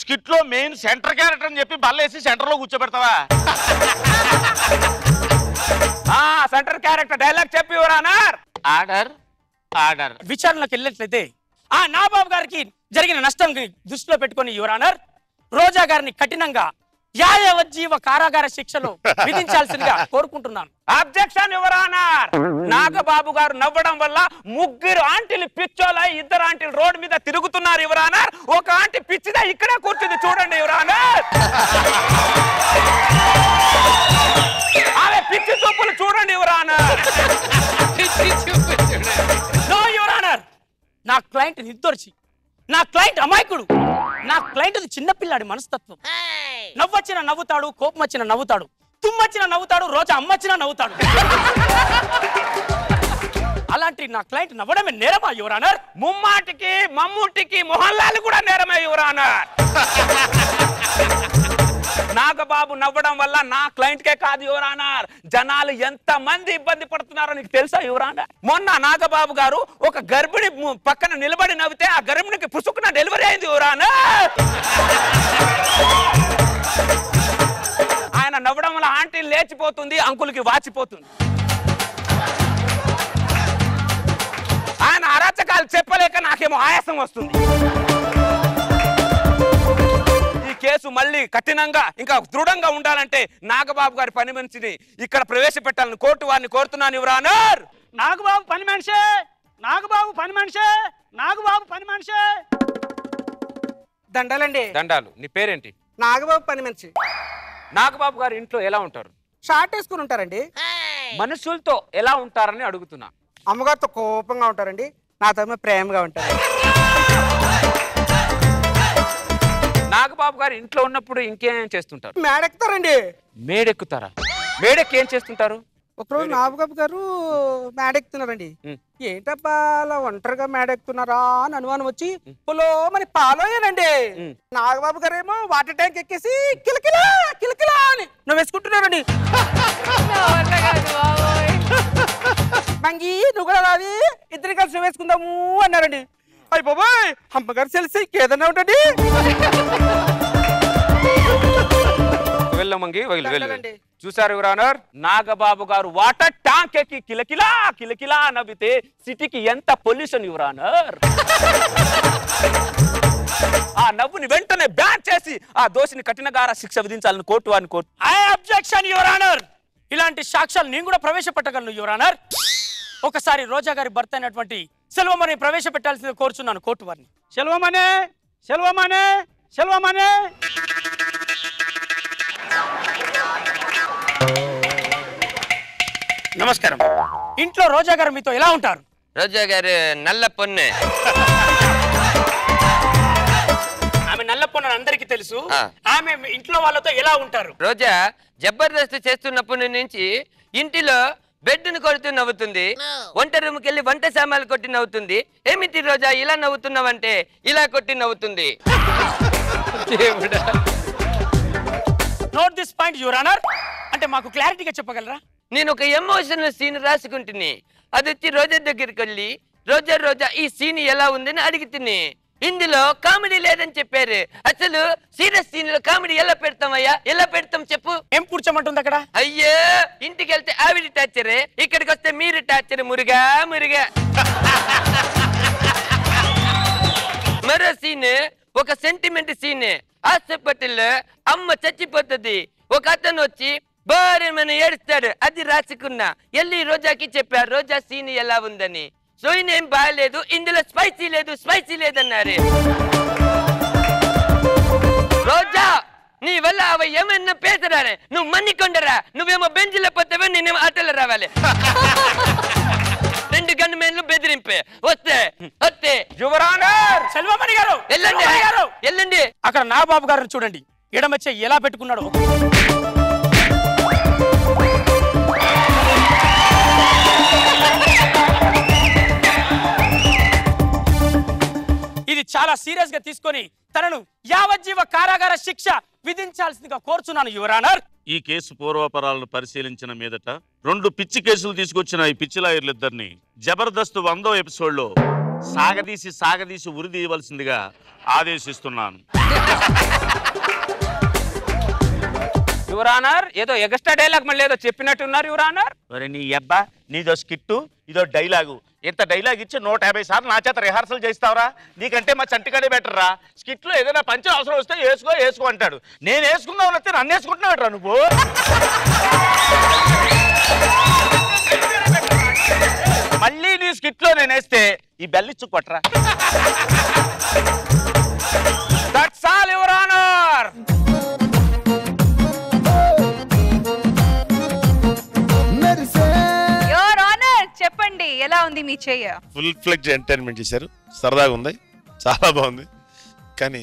స్కిట్ లో మెయిన్ సెంటర్ క్యారెక్టర్ అని చెప్పి బల్లేసి సెంటర్ లో కూర్చోబెడతావా? సెంటర్ క్యారెక్టర్ డైలాగ్ చెప్పి యువర్ ఆనర్. Order order. విచారణలోకి వెళ్ళినట్లయితే ఆ నాబాబు గారికి జరిగిన నష్టం దృష్టిలో పెట్టుకొని యువర్ ఆనర్ రోజా గారిని కఠినంగా యావజ్జీవ కారాగార శిక్షలు విధించాల్సిందిగా కోరుకుంటున్నాను. Objection your honour. నాగబాబు గారు నవ్వడం వల్ల 3 ఆంటీలు పిచ్చోలా, 2 ఆంటీలు రోడ్డు మీద తిరుగుతున్నారు యువర్ ఆనర్. ఒక ఆంటీ పిచ్చిదా ఇక్కడే కూర్చుంది చూడండి యువర్ ఆనర్. ఆమె పిచ్చి చూపులు చూడండి your honour. No your honour, నా క్లయింట్ నిర్దోషి, నా క్లయింట్ అమాయకుడు, నా క్లయింట్ చిన్నపిల్లాడి మనస్తత్వం. నవ్వొచ్చిన నవ్వుతాడు, కోపం వచ్చిన నవ్వుతాడు, తుమ్మొచ్చిన నవ్వుతాడు, రోజా అమ్మొచ్చిన నవ్వుతాడు. అలాంటి నా క్లయింట్ నవ్వడమే నేరమా యువర్ ఆనర్? ముమ్మాటికి మమ్ముటికి మోహన్లాల్ కూడా నేరమే యువర్ ఆనర్. నాగబాబు నవ్వడం వల్ల నా క్లయింట్ కే కాదు యువర్ ఆనర్, జనాలు ఎంత మంది ఇబ్బంది పడుతున్నారో నీకు తెలుసా యువర్ ఆనర్? మొన్న నాగబాబు గారు ఒక గర్భిణి పక్కన నిలబడి నవ్వితే ఆ గర్భిణికి పుసుకున్న డెలివరీ అయింది యువర్ ఆనర్. ఆయన నవ్వడం వల్ల ఆంటీ లేచిపోతుంది, అంకుల్కి వాచిపోతుంది. ఆయన అరాచకాలు చెప్పలేక నాకేమో ఆయాసం వస్తుంది. ఈ కేసు మళ్ళీ కఠినంగా ఇంకా దృఢంగా ఉండాలంటే నాగబాబు గారి పని మనిషిని ఇక్కడ ప్రవేశపెట్టాలని కోర్టు వారిని కోరుతున్నాను యువర్ ఆనర్. నాగబాబు పని మనిషే, నాగబాబు పని మనిషే, నాగబాబు పని మనిషే. దండాలండి. దండాలు. నీ పేరేంటి? నాగబాబు పని మనిషి. నాగబాబు గారు ఇంట్లో ఎలా ఉంటారు? షార్ట్ వేసుకుని ఉంటారండి. మనుషులతో ఎలా ఉంటారని అడుగుతున్నా. అమ్మగారితో కోపంగా ఉంటారండి, నాతో ప్రేమగా ఉంటారు. నాగబాబు గారు ఇంట్లో ఉన్నప్పుడు ఇంకేం చేస్తుంటారు? మేడెక్కుతారండి. మేడెక్కుతారా? మేడెక్కి ఏం చేస్తుంటారు? ఒకరోజు నాగబాబు గారు మేడెక్కుతున్నారండి. ఏంటబ్బా అలా ఒంటరిగా మేడెక్కుతున్నారా అని అనుమానం వచ్చి పొలో మరి పాలోయేనండి. నాగబాబు గారు ఏమో వాటర్ ట్యాంక్ ఎక్కేసి కిలకిలా కిలకిలా అని నువ్వు వేసుకుంటున్నారండి. మంగి నువ్వు కూడా రావి, ఇద్దరు కలిసి వేసుకుందాము అన్నారండి. అయ్యి బాబాయ్, అమ్మగారు తెలిసి ఏదన్నా ఉంటుంది. వెళ్ళమంగి చూసారు యువర్ ఆనర్, నాగబాబు గారు వాటర్ ట్యాంక్ ఎక్కి కిలకిలా కిలకిలా నవ్వితే సిటీకి ఎంత పొల్యూషన్ యువర్ ఆనర్. ఆ నవ్వుని వెంటనే బ్యాన్ చేసి ఆ దోషిని కఠినగార శిక్ష విధించాలని కోర్టు వారిని court. I objection your honour. ఇలాంటి సాక్ష్యాలు నేను కూడా ప్రవేశపెట్టగలను యువర్ ఆనర్. ఒకసారి రోజా గారి భర్త అయినటువంటి సెల్వమని ప్రవేశపెట్టాల్సింది కోరుచున్నాను కోర్టు వారిని. సెల్వమనే, సెల్వమనే, సెల్వమనే. నమస్కారం. ఇంట్లో రోజా గారు మీతో ఎలా ఉంటారు? రోజా గారు నల్ల పొన్నే. ఆమె నల్ల పొన్న అందరికి తెలుసు. ఆమె ఇంట్లో వాళ్ళతో ఎలా ఉంటారు? రోజా జబర్దస్త్ చేస్తున్నప్పటి నుంచి ఇంటిలో బెడ్ను కొడుతూ నవ్వుతుంది, వంట రూమ్కి వెళ్ళి వంట సామాన్లు కొట్టి నవ్వుతుంది. ఏమిటి రోజా ఇలా నవ్వుతున్నావంటే ఇలా కొట్టి నవ్వుతుంది. Note this point your honour. అంటే మాకు క్లారిటీగా చెప్పగలరా? నేను ఒక ఎమోషనల్ సీన్ రాసుకుంటుని, అది వచ్చి రోజా దగ్గరికి వెళ్ళి రోజా రోజా ఈ సీన్ ఎలా ఉందని అడిగితే ఇందులో కామెడీ లేదని చెప్పారు. అసలు సీరియస్ సీన్ లో కామెడీ ఎలా పెడతామయ్యా? ఎలా పెడతాం చెప్పు? ఏం కూర్చోమంటుంది అక్కడ? అయ్యో, ఇంటికి వెళ్తే ఆవిడ టార్చరే, ఇక్కడికి వస్తే మీరు టార్చర్. మురుగా మురుగా. మరో సీన్ ఒక సెంటిమెంట్ సీన్. హాస్పిటల్లో అమ్మ చచ్చిపోతుంది, ఒక అతను వచ్చి బారేమని ఏడుస్తాడు. అది రాసుకున్నా. ఎల్లి రోజాకి చెప్పారు రోజా సీన్ ఎలా ఉందని. సోయిన్ ఏం బాగాలేదు, ఇందులో స్పైసీ లేదు స్పైసీ లేదన్నారు. రోజా నీ వల్ల అవ ఏమన్నా పేసరారే, నువ్వు మన్నికొండరా, నువ్వేమో బెంచ్లో పోతావే, నేనేమో ఆటోలో రావాలి. 2 గన్మెన్లు బెదిరింపే. వస్తే వస్తే యువరానర్ సెల్వమణి గారు వెళ్ళండి వెళ్ళండి. అక్కడ నా బాబు గారిని చూడండి, ఎడమచ్చే ఎలా పెట్టుకున్నాడు. ఇది చాలా సీరియస్ గా తీసుకొని తనను యావజ్జీవ కారాగార శిక్ష విధించాల్సిందిగా కోరుచున్నాను యువరానర్. ఈ కేసు పూర్వాపరాలను పరిశీలించిన మీదట 2 పిచ్చి కేసులు తీసుకొచ్చిన ఈ పిచ్చి లాయర్లిద్దరిని జబర్దస్త్ 100వ ఎపిసోడ్ లో సాగదీసి ఉరిదీయవలసిందిగా ఆదేశిస్తున్నాను. యువరానర్ ఏదో ఎక్స్ట్రా డైలాగ్ మళ్ళీ ఏదో చెప్పినట్టున్నారు యువరానర్. మరి నీ అబ్బా నీదో స్కిట్టు ఇదో డైలాగు. ఇంత డైలాగ్ ఇచ్చి 150 సార్లు నా చేత రిహార్సల్ చేస్తావురా? నీకంటే మా చంటిగానే బెటర్ రా. స్కిట్లో ఏదైనా పంచే అవసరం వస్తే వేసుకో అంటాడు. నేను వేసుకుందాం వస్తే నన్ను వేసుకుంటున్నావు నువ్వు. మళ్ళీ నీ స్కిట్లో నేను వేస్తే ఈ బెల్లిచ్చు కొట్టరా. That's all your honour. Your honour చెప్పండి ఎలా ఉంది మీ చెయ్య? ఫుల్ ఫ్లెడ్జ్ ఎంటర్టైన్మెంట్ చేశారు, సరదాగా ఉంది, చాలా బాగుంది. కానీ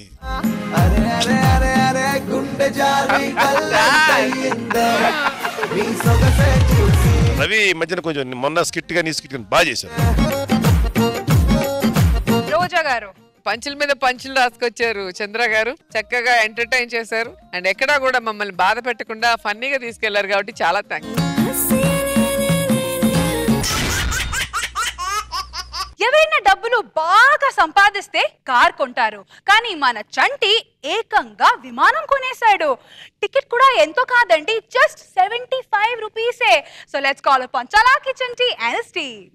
రవి ఈ మధ్యన కొంచెం మొన్న స్కిట్ గా నీ స్కిట్ బాగా చేశారు. రోజా గారు పంచుల మీద పంచులు రాసుకొచ్చారు. చంద్ర గారు చక్కగా ఎంటర్టైన్ చేశారు అండ్ ఎక్కడా కూడా మమ్మల్ని బాధ పెట్టకుండా ఫన్నీగా తీసుకెళ్లారు కాబట్టి చాలా థ్యాంక్స్. ఎవరైనా డబ్బులు బాగా సంపాదిస్తే కార్ కొంటారు, కానీ మన చంటి ఏకంగా విమానం కొనేశాడు. టికెట్ కూడా ఎంతో కాదండి, జస్ట్ 75 రూపీసే. So let's call upon Chalaki Chanti and his team.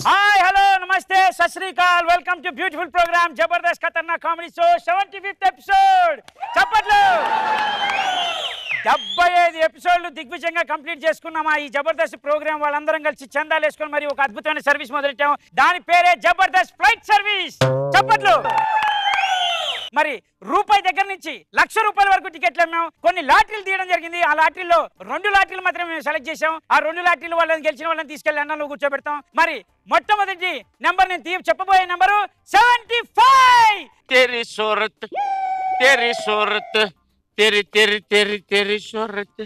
Hi hello నమస్తే సత్ శ్రీ అకాల్. Welcome to beautiful program Jabardasth Khatarnak comedy show 75th episode. చప్పట్లు. 75 ఎపిసోడ్లు దిగ్విజయంగా కంప్లీట్ చేసుకున్నామా ఈ జబర్దస్త్ ప్రోగ్రామ్. వాళ్ళందరం కలిసి చందాలు వేసుకొని మరి ఒక అద్భుతమైన సర్వీస్ మొదలెట్టాము. దాని పేరే జబర్దస్త్ ఫ్లైట్ సర్వీస్. చప్పట్లు. మరి రూపాయి దగ్గర నుంచి ₹1,00,000 వరకు టికెట్లు అమ్మాం. కొన్ని లాటరీలు తీయడం జరిగింది. ఆ లాటరీలో 2 లాటరీలు మాత్రమే మేము సెలెక్ట్ చేసాం. ఆ 2 లాటరీలు వాళ్ళని గెలిచిన వాళ్ళని తీసుకెళ్లి అన్నంలో కూర్చోబెడతాం. మరి మొట్టమొదటి నెంబర్ నేను చెప్పబోయే నెంబరు 75. तेरी शोहरत तेरी तेरी तेरी तेरी शोहरत.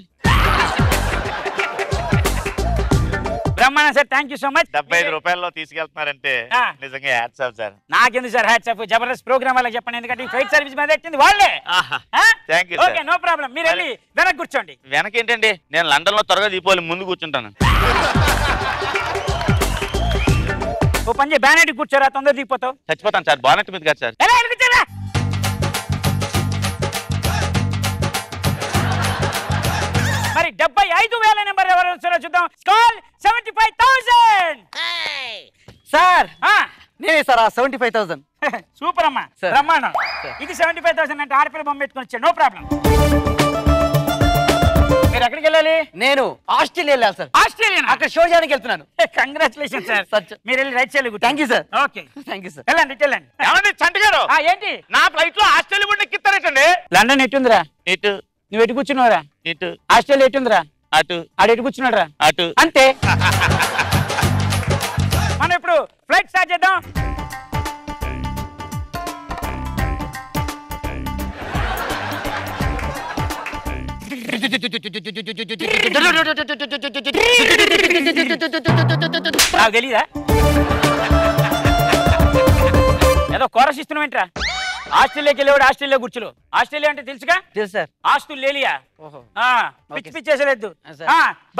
బ్రహ్మాండం sir, thank you so much. 75 రూపాయల్లో తీసుకెళ్తున్నారంటే నిజంగా హ్యాట్స్ ఆఫ్ సార్. నాకెందుకు sir hats off, Jabardasth program వాళ్ళకి చెప్పండి. ఎందుకంటే ఈ ఫ్లైట్ సర్వీస్ మీద ఎట్టింది వాళ్ళే. Thank you. Okay, no problem. మీరు వెళ్ళి వెనక్కి కూర్చోండి. వెనకేంటండి, నేను లండన్ లో త్వరగా దీపావళి ముందు కూర్చుంటాను. ఓ పని చేయి, బ్యానెట్ కూర్చోరా, తొందర దిగిపోతావు. చచ్చిపోతాను సార్. బానెట్ మీద కాదు సార్. మరి 75,000 నెంబర్ ఎవరు వస్తారో చూద్దాం. స్కాల్ 75,000. సార్ నేనే సార్ ఆ 75,000. సూపర్ అమ్మా, బ్రహ్మాండం. ఇది 75,000 అంటే ఆడపిల్ల బొమ్మ పెట్టుకొని వచ్చాడు. No problem. మీరు మీరు ఎక్కడికి వెళ్ళాలి? నేను ఆస్ట్రేలియా వెళ్ళాలి సార్. ఆస్ట్రేలియా అక్కడ షో చేయడానికి వెళ్తున్నాను. Congratulation sir. మీరు వెళ్ళి right side. Thank you sir. Okay thank you sir. వెళ్ళండి వెళ్ళండి. ఏమండి చంటి గారు ఏంటి నా ఫ్లైట్ లో ఆస్ట్రేలియా కూడా ఎక్కిస్తారేటండి? లండన్ ఎట్టుందిరా? ఇటు. నువ్వు ఎటు కూర్చున్నావురా? ఇటు. ఆస్ట్రేలియా ఎట్టుందిరా? అటు. ఆడు ఎటు కూర్చున్నాడు రా? అటు. అంతే. మనం ఇప్పుడు ఫ్లైట్ స్టార్ట్ చేద్దాం. నాకు తెలీదా? ఏదో కోరస్ ఇస్తున్నామేంట్రా? ఆస్ట్రేలియాకి వెళ్ళేవాడు ఆస్ట్రేలియా కూర్చులు. ఆస్ట్రేలియా అంటే తెలుసుగా? తెలుసు సార్. ఆస్ట్రేలియా. పిచ్చి పిచ్చేసలేదు.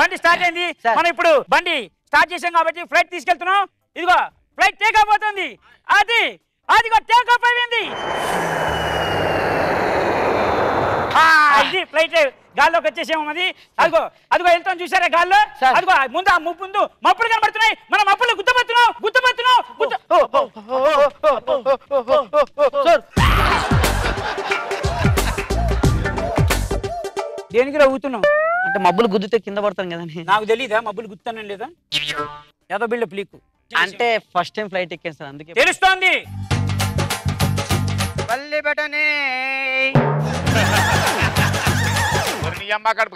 బండి స్టార్ట్ అయింది. మనం ఇప్పుడు బండి స్టార్ట్ చేసాం కాబట్టి ఫ్లైట్ తీసుకెళ్తున్నాం. ఇదిగో ఫ్లైట్ టేక్ ఆఫ్ అవుతుంది. అదిగో టేక్ ఆఫ్ అయింది. ఇది ఫ్లైట్ గాల్లోకి వచ్చేసాము. అది అదిగో అదిగో వెళ్తాం చూసారా గాల్లో? అదిగో ముందు ఆ ముందు మప్పులు కనబడుతున్నాయి. మనం మప్పులు గుర్తుపడుతున్నాం. దేనికి ఊతున్నావు? అంటే మబ్బులు గుద్దితే కింద పడతాను కదండి. నాకు తెలీదా మబ్బులు గుర్తానని లేదా? ఏదో బిల్డ్ ప్లీకు. అంటే ఫస్ట్ టైం ఫ్లైట్ ఎక్కాను సార్, అందుకే తెలుస్తోంది. పల్లి బటనే అమ్మ అక్కడ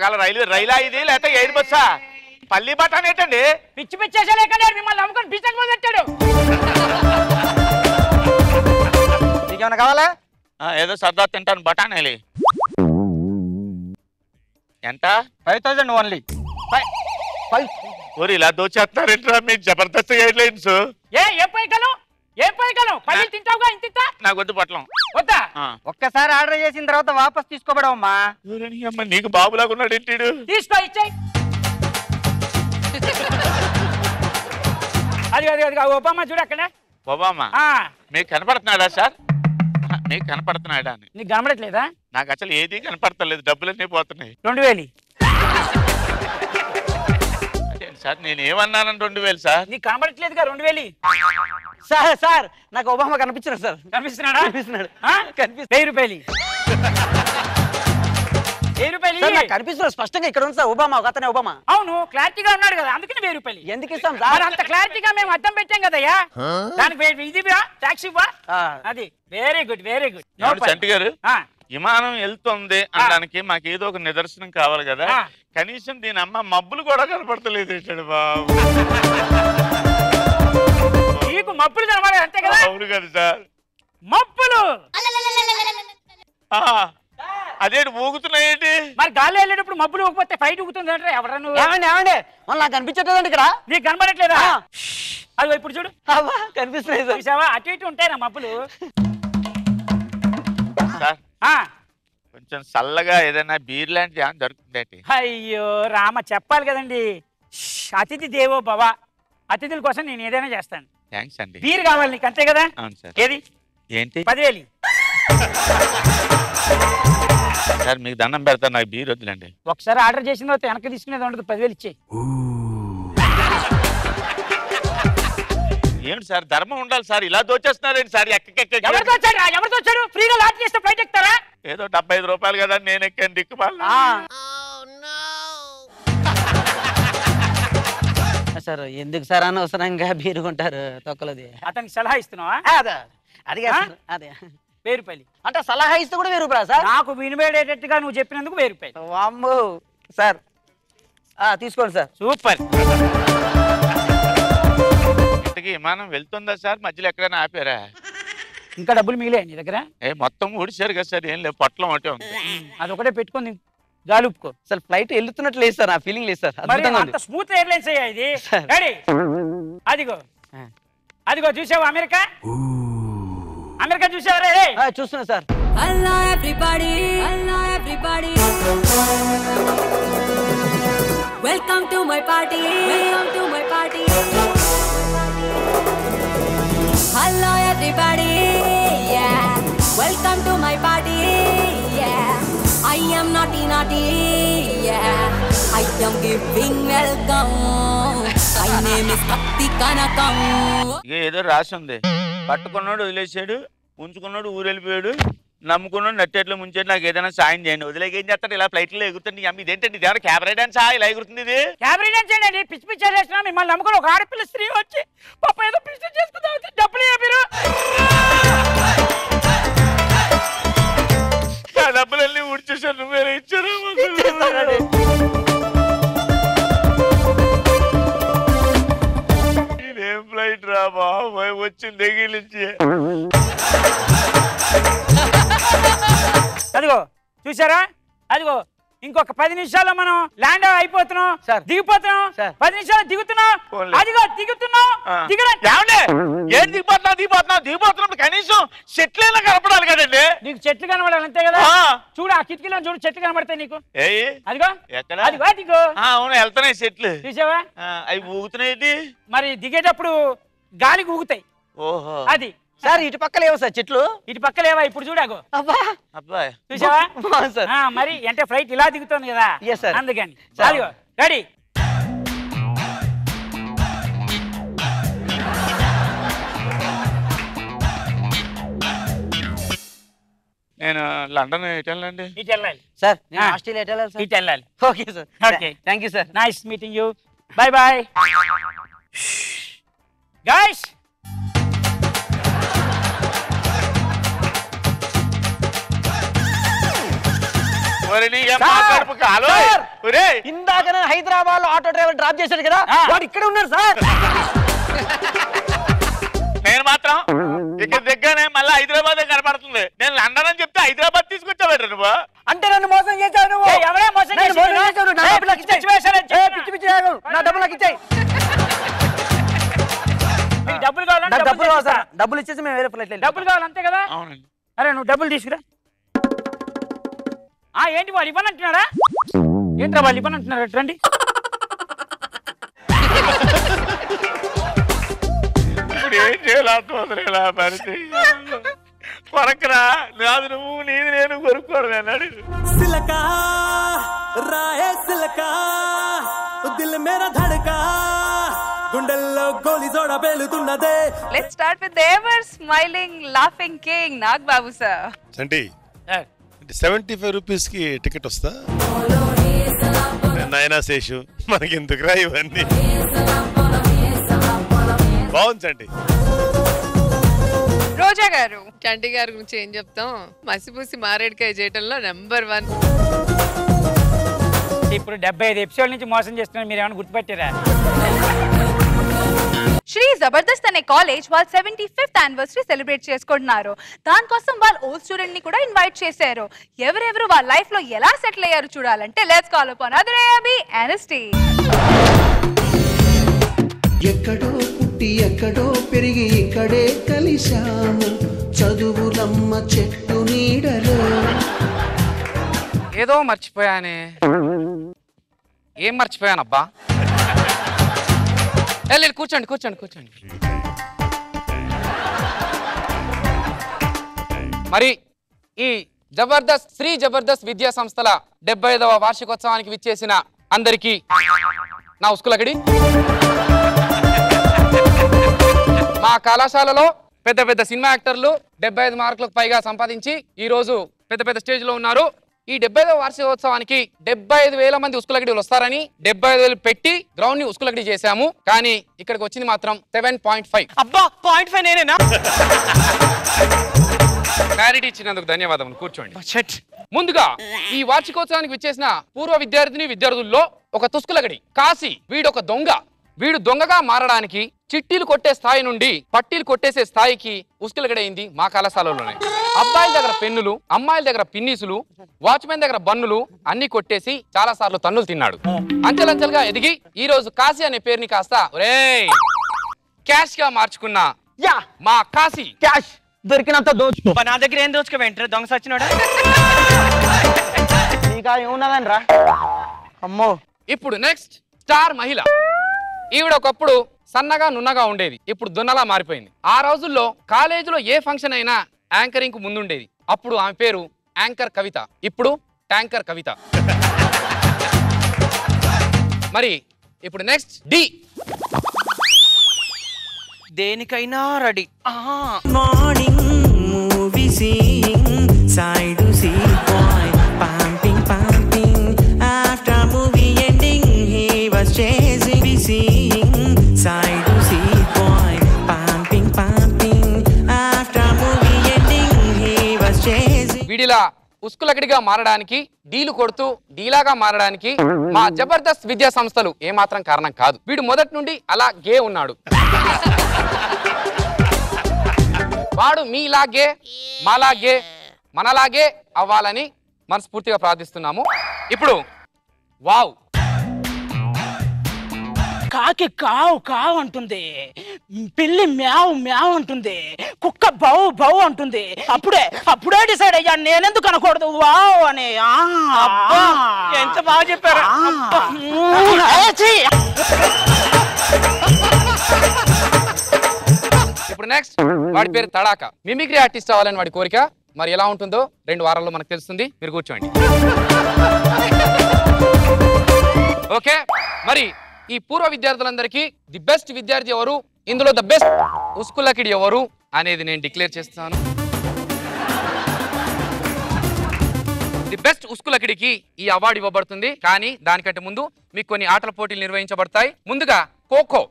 రైలా ఇది లేకపోతే ఎయిర్ బస్సా? పల్లి బటన్ ఏంటండి? పిచ్చి పిచ్చేసా లేకండి మిమ్మల్ని నమ్ముకొని పిచ్చకి మొదలెట్టాడు. నీకేమైనా కావాలా? ఏదో సరదా తింటాను బఠానీలు. ఎంత? 5000 ఓన్లీ. ఓరి ఇలా దోచేస్తున్నారేంట్రా మీ జబర్దస్త్ గైడ్ లైన్స్? ఏం పైకలం పల్లీలు తింటావుగా? ఇంత నాకు వద్దు పట్లం. వద్దా? ఒక్కసారి ఆర్డర్ చేసిన తర్వాత వాపస్ తీసుకోబడమ్మా. నీకు బాబులాగా ఉన్నాడు ఏంటి? తీసుకో ఇచ్చేయి. అది ఒబామా చూడు అక్కడ. ఒబామా మీకు కనపడుతున్నాడా సార్? మీకు కనపడుతున్నాడా అని. నీకు కనపడట్లేదా? నాకు అసలు ఏది కనపడతలేదు, డబ్బులన్నీ పోతున్నాయి. 2000 సార్ నేను ఏమన్నాను? 2000 సార్. నీకు కనబడట్లేదుగా 2000. సార్ నాకు ఒబామా కనిపించారు సార్. కనిపిస్తున్నాడా? కనిపిస్తున్నాడు. 1000 రూపాయలు. 1000 రూపాయలు కనిపిస్తున్నాడు స్పష్టంగా. ఇక్కడ ఉంది సార్ ఒబామా, ఒక అతనే ఒబామా. అవును క్లారిటీగా ఉన్నాడు కదా, అందుకని 1000 రూపాయలు. ఎందుకు ఇస్తాం సార్? అంత క్లారిటీగా మేము అర్థం పెట్టాం కదయ్యా. దానికి ఇది టాక్సీ అది. Very good very good. Chanti garu విమానం వెళ్తుంది అనడానికి మాకు ఏదో ఒక నిదర్శనం కావాలి కదా. కనీసం దీని అమ్మ మబ్బులు కూడా కనపడతలేదు ఏంటండి బాబు? నీకు మబ్బులు కనబడాలి అంతే కదా? అవును కదా సార్. మబ్బులు అదేంటి ఊగుతున్నాయేంటి? మరి గాలి వెళ్ళేటప్పుడు మబ్బులు ఊగిపోతే ఫైట్ ఊగుతుంది అంటే ఎవరా నువ్వు? ఏమండి మళ్ళీ నాకు కనిపించట్లేదండి ఇక్కడ. నీకు కనబడట్లేదా? అది ఇప్పుడు చూడు కనిపిస్తున్నాయి సార్. చూసావా? అటు ఇటు ఉంటాయి నా మబ్బులు. కొంచెం చల్లగా ఏదైనా బీర్ లాంటి దొరుకుతుంది. అయ్యో రామ చెప్పాలి కదండి. అతిథి దేవో భవ. అతిథుల కోసం నేను ఏదైనా చేస్తాను. థ్యాంక్స్ అండి. బీర్ కావాలి నీకు అంతే కదా? అవును సార్. ఏది? ఏంటి? 10,000 సార్ మీకు దండం పెడతాను, నాకు బీర్ వద్దులండి. ఒకసారి ఆర్డర్ చేసిన తర్వాత వెనక్కి తీసుకునేది ఉండదు. 10,000 ఇచ్చేయి. ఏంటి సార్ ధర్మం ఉండాలి సార్, ఇలా దోచేస్తున్నారేంటి సార్? ఎవరు దోచాడు? ఫ్రీగా లాట్ చేస్తే ఫ్లైట్ ఎక్కుతారా? ఏదో 75 రూపాయలు కదా నేను ఎక్కాను దిక్కుమాలి. సార్ ఎందుకు సార్ అనవసరంగా బీరు కొంటారు తొక్కలది? అతనికి సలహా ఇస్తున్నావా? అదే 1000 రూపాయలు. అంటే సలహా ఇస్తే కూడా 1000 రూపాయలు సార్? నాకు వినిపడేటట్టుగా నువ్వు చెప్పినందుకు 1000 రూపాయలు. వామ్మో సార్ తీసుకోండి సార్. సూపర్. ఇంతకీ విమానం వెళ్తుందా సార్? మధ్యలో ఎక్కడైనా ఆపారా? ఇంకా డబ్బులు మిగిలే నీ దగ్గర? మొత్తం ఊడిశారు కదా సార్. ఏం లేదు, పొట్లం ఒకటే ఉంది. అదొకటే పెట్టుకుంది గాలుపుకో. సార్ ఫ్లైట్ వెళ్తున్నట్లు లేదు సార్, ఆ ఫీలింగ్ లేదు సార్. అంత స్మూత్ ఎయిర్లైన్స్ అయ్యా ఇది. అదిగో చూసావా అమెరికా? అమెరికా చూసావా? చూస్తున్నా sir. Hello everybody, hello everybody. Welcome to my party, welcome to my party. Hello everybody, yeah. Welcome to my party, yeah. I am naughty, yeah. I am giving welcome. My name is Bhakti Kanakam. ఏదో రాసి ఉంది. పట్టుకున్నాడు వదిలేసాడు, ఉంచుకున్నాడు ఊరు వెళ్ళిపోయాడు. నమ్ముకున్న నట్టేట్లు ముంచే నాకు ఏదైనా సాయం చేయండి. వదిలేక ఏం చేస్తాడు ఇలా ఫ్లైట్లో ఎగురుతుంది. అమ్మ ఇదేంటండి ఇదేమైనా క్యాబరే డాన్సా ఇలా ఎగురుతుంది ఇది? క్యాబరీ డాన్స్ అండి. పిచ్చి పిచ్చి చేసిన మిమ్మల్ని నమ్ముకుని ఒక ఆడపిల్ల స్త్రీ వచ్చి పాప ఏదో పిచ్చి చేసుకుంటా వచ్చి డబ్బులు మీరు డబ్బులన్నీ ఊడ్చేసారు. నువ్వేనా ఇచ్చారు? ఇదేం ఫ్లైట్ రా బాబోయ్ వచ్చింది ఎగిలించి. అదిగో చూసారా, అదిగో ఇంకొక 10 నిమిషాల్లో మనం ల్యాండ్ అయిపోతున్నాం, దిగిపోతున్నాం. 10 నిమిషాలు దిగుతున్నాం. అదిగో దిగుతున్నాం. ఏం దిగిపోతున్నావు కనీసం చెట్లైనా కనపడాలి కదండి. నీకు చెట్లు కనబడాలి అంతే కదా. చూడు ఆ కిటికీలో చూడు చెట్లు కనబడతాయి నీకు. అదిగో ఎక్కడ? అదిగో అదిగో. అవును వెళ్తున్నాయి చెట్లు. చూసావా అవి ఊగుతున్నాయి. మరి దిగేటప్పుడు గాలికి ఊగుతాయి. ఓహో అది సార్ ఇటు పక్క లేవు సార్ చెట్లు. ఇటు పక్క లేవా ఇప్పుడు చూడాగో. అబ్బాయి చూసావా మరి అంటే ఫ్లైట్ ఇలా దిగుతుంది కదా అందుకని. అదిగో రెడీ. నేను లండన్ ఇటు వెళ్ళండి. ఇటు వెళ్ళాలి సార్. ఆస్ట్రేలియా ఎటు వెళ్ళాలి సార్? ఇటు వెళ్ళాలి. Okay sir. Okay thank you sir. Nice meeting you. Bye bye guys. ఇందాక హైదరాబాద్ లో ఆటో డ్రైవర్ డ్రాప్ చేశాడు కదా వాడు ఇక్కడ ఉన్నాడు సార్. నేను మాత్రం ఇక్కడ దగ్గరనే మళ్ళీ హైదరాబాద్ కనపడుతుంది. నేను లండన్ అని చెప్తే హైదరాబాద్ తీసుకొచ్చావు నువ్వు. అంటే నన్ను మోసం చేశావు నువ్వు. ఎవరే మోసం చేశావు? నా డబ్బులు నాకు ఇచ్చేయ్. పిచ్చి పిచ్చి నా డబ్బులు నాకు ఇచ్చేయ్. డబ్బులు కావాలంటే డబ్బులు కావాలి సార్. డబ్బులు ఇచ్చేసి మేము వేరే ఫ్లైట్. డబ్బులు కావాలి అంతే కదా. అవునండి. అరే నువ్వు డబ్బులు తీసుకురా. ఏంటి వాళ్ళు ఇవ్వనంటున్నాడా? ఏంట్రా వాళ్ళు ఇవ్వనంటున్నారా? రండి. ఇప్పుడు ఏం చేయాలి? పరిస్థితి కొరకరా నాది నువ్వు నీది నేను కొరుక్కోవడం అన్నాడు. సిలకా రాయే సిలకా దిల్ మేరా ధడకా గుండెల్లో గోలి జోడ పేలుతున్నదే. Let's start with the ever smiling laughing king Nag Babu sir. సంటి 75 రూపీస్కి టికెట్ వస్తా? నాయనా శేషు మనకి ఎందుకురా ఇవన్నీ. బాగుంది సంటి. రోజా గారు. చంటి గారి గురించి ఏం చెప్తాం? మసిపూసి మారేడుకాయ చేయటంలో నెంబర్ 1. ఇప్పుడు 75 ఎపిసోడ్ నుంచి మోసం చేస్తున్నారు. మీరు ఏమైనా గుర్తుపెట్టారా? శ్రీ జబర్దస్త్ అనే కాలేజ్ వాళ్ళు 75th యానివర్సరీ సెలబ్రేట్ చేసుకుంటున్నారు. దానికోసం వాళ్ళు ఓల్డ్ స్టూడెంట్ ని కూడా ఇన్వైట్ చేశారు. ఎవరెవరు వాళ్ళ లైఫ్ లో ఎలా సెటిల్ అయ్యారు చూడాలంటే లెట్స్ కాల్ అపాన్ అదర్ అబి అనస్టీ. ఎక్కడో పుట్టి ఎక్కడో పెరిగి ఇక్కడే కలిశాము చదువులమ్మ చెట్టు నీడలో. ఏదో మర్చిపోయానే. ఏం మర్చిపోయానబ్బా? కూర్చోండి కూర్చోండి కూర్చోండి. మరి ఈ జబర్దస్త్ శ్రీ జబర్దస్త్ విద్యా సంస్థల 75వ వార్షికోత్సవానికి విచ్చేసిన అందరికీ నా ఉస్కులకడి. మా కళాశాలలో పెద్ద పెద్ద సినిమా యాక్టర్లు 75 మార్కులకు పైగా సంపాదించి ఈ రోజు పెద్ద పెద్ద స్టేజ్ లో ఉన్నారు. ఈ 75వ వార్షికోత్సవానికి 75,000 మంది ఉస్కులగడీలు వస్తారని 75,000 పెట్టి గ్రౌండ్ ని ఉస్కులగడి చేశాము. కానీ ఇక్కడికి వచ్చింది మాత్రం 7.5. అబ్బా 0.5 నేనేనా? క్లారిటీ ఇచ్చినందుకు ధన్యవాదములు. కూర్చోండి. ముందుగా ఈ వార్షికోత్సవానికి విచ్చేసిన పూర్వ విద్యార్థుల్లో ఒక తుస్కులగడి కాశీ. వీడొక దొంగ. వీడు దొంగగా మారడానికి చిట్టీలు కొట్టే స్థాయి నుండి పట్టీలు కొట్టేసే స్థాయికి ఉస్కులగడైంది మా కళాశాలలోనే. అబ్బాయిల దగ్గర పెన్నులు, అమ్మాయిల దగ్గర పిన్నీసులు, వాచ్మెన్ దగ్గర బన్నులు అన్ని కొట్టేసి చాలా సార్లు తన్నులు తిన్నాడు. అంచెలంచెలుగా ఎదిగి ఈ రోజు కాశీ అనే పేరుని కాస్త ఒరేయ్ క్యాష్ గా మార్చుకున్న మా కాశీ. క్యాష్ దొరికినంత దోచుకో. నా దగ్గర ఏం దోచుకో వెంటనే దొంగ సచ్చినోడా? ఇంకా ఏమున్నదని రా. అమ్మో. ఇప్పుడు నెక్స్ట్ స్టార్ మహిళ. ఈవిడ ఒకప్పుడు సన్నగా నున్నగా ఉండేది. ఇప్పుడు దున్నలా మారిపోయింది. ఆ రోజుల్లో కాలేజీలో ఏ ఫంక్షన్ అయినా యాంకరింగ్ కు ముందుండేది. అప్పుడు ఆమె పేరు యాంకర్ కవిత. ఇప్పుడు ట్యాంకర్ కవిత. మరి ఇప్పుడు నెక్స్ట్ డి. దేనికైనా ready. Morning movie scene side to see boy, pumping, pumping. After movie ending, he was chasing, be seeing side to see boy, pumping, pumping. After movie ending, he was chasing. వీడిలా ఉస్కులకడిగా మారడానికి, డీలు కొడుతూ డీలాగా మారడానికి మా జబర్దస్త్ విద్యా సంస్థలు ఏమాత్రం కారణం కాదు. వీడు మొదటి నుండి అలా గే ఉన్నాడు. వాడు మీలాగే మాలాగే మనలాగే అవ్వాలని మనస్ఫూర్తిగా ప్రార్థిస్తున్నాము. ఇప్పుడు వావ్, కాకి కావు కావు అంటుంది, పిల్లి మ్యావ్ మ్యావ్ అంటుంది, కుక్క బౌ బౌ అంటుంది. అప్పుడే డిసైడ్ అయ్యా నేనెందుకు అనకూడదు వావ్ అని. ఎంత బాగా చెప్పారు. ఇప్పుడు నెక్స్ట్ వాడి పేరు తడాక. మిమిక్రీ ఆర్టిస్ట్ అవ్వాలని వాడి కోరిక. మరి ఎలా ఉంటుందో 2 వారాల్లో మనకు తెలుస్తుంది. మీరు కూర్చోండి. ఓకే, మరి ఈ పూర్వ విద్యార్థులందరికీ ది బెస్ట్ విద్యార్థి ఎవరు, ఇందులో ద బెస్ట్ ఉస్కులకిడి ఎవరు అనేది నేను డిక్లేర్ చేస్తాను. ది బెస్ట్ ఉస్కులకిడికి ఈ అవార్డు ఇవ్వబడుతుంది. కానీ దానికంటే ముందు మీకు కొన్ని ఆటల పోటీలు నిర్వహించబడతాయి. ముందుగా ఖోఖో.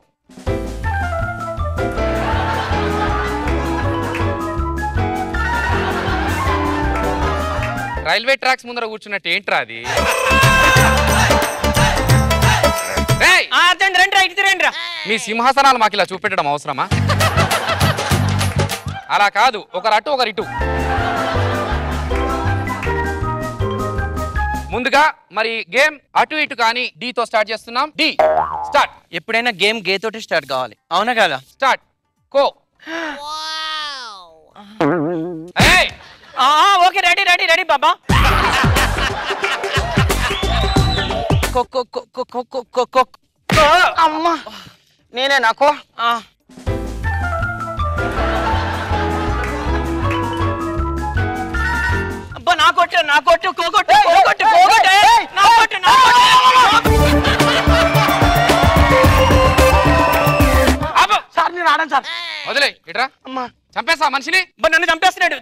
రైల్వే ట్రాక్స్ ముందర కూర్చున్నట్టు ఏంట్రా అది? మీ సింహాసనాలు మాకు ఇలా చూపెట్టడం అవసరమా? అలా కాదు, ఒకరు అటు ఒకరు ఇటు. ముందుగా మరి గేమ్ అటు ఇటు కానీ డి తో స్టార్ట్ చేస్తున్నాం. D start. ఎప్పుడైనా గేమ్ గే తోటి స్టార్ట్ కావాలి, అవునా కదా? స్టార్ట్. కో. ఓకే, రెడీ రెడీ రెడీ బాబా. అమ్మా నేనే నాకు అబ్బా నా కొట్టు నా కొట్టు కోకొట్టు కోకొట్టు కోకొట్టు నా కొట్టు నా అబ్బో సార్ నేను ఆడాను సార్. వదిలే ఇట్రా. అమ్మా చంపేసా మనిషిని. నన్ను చంపేస్తున్నాడు.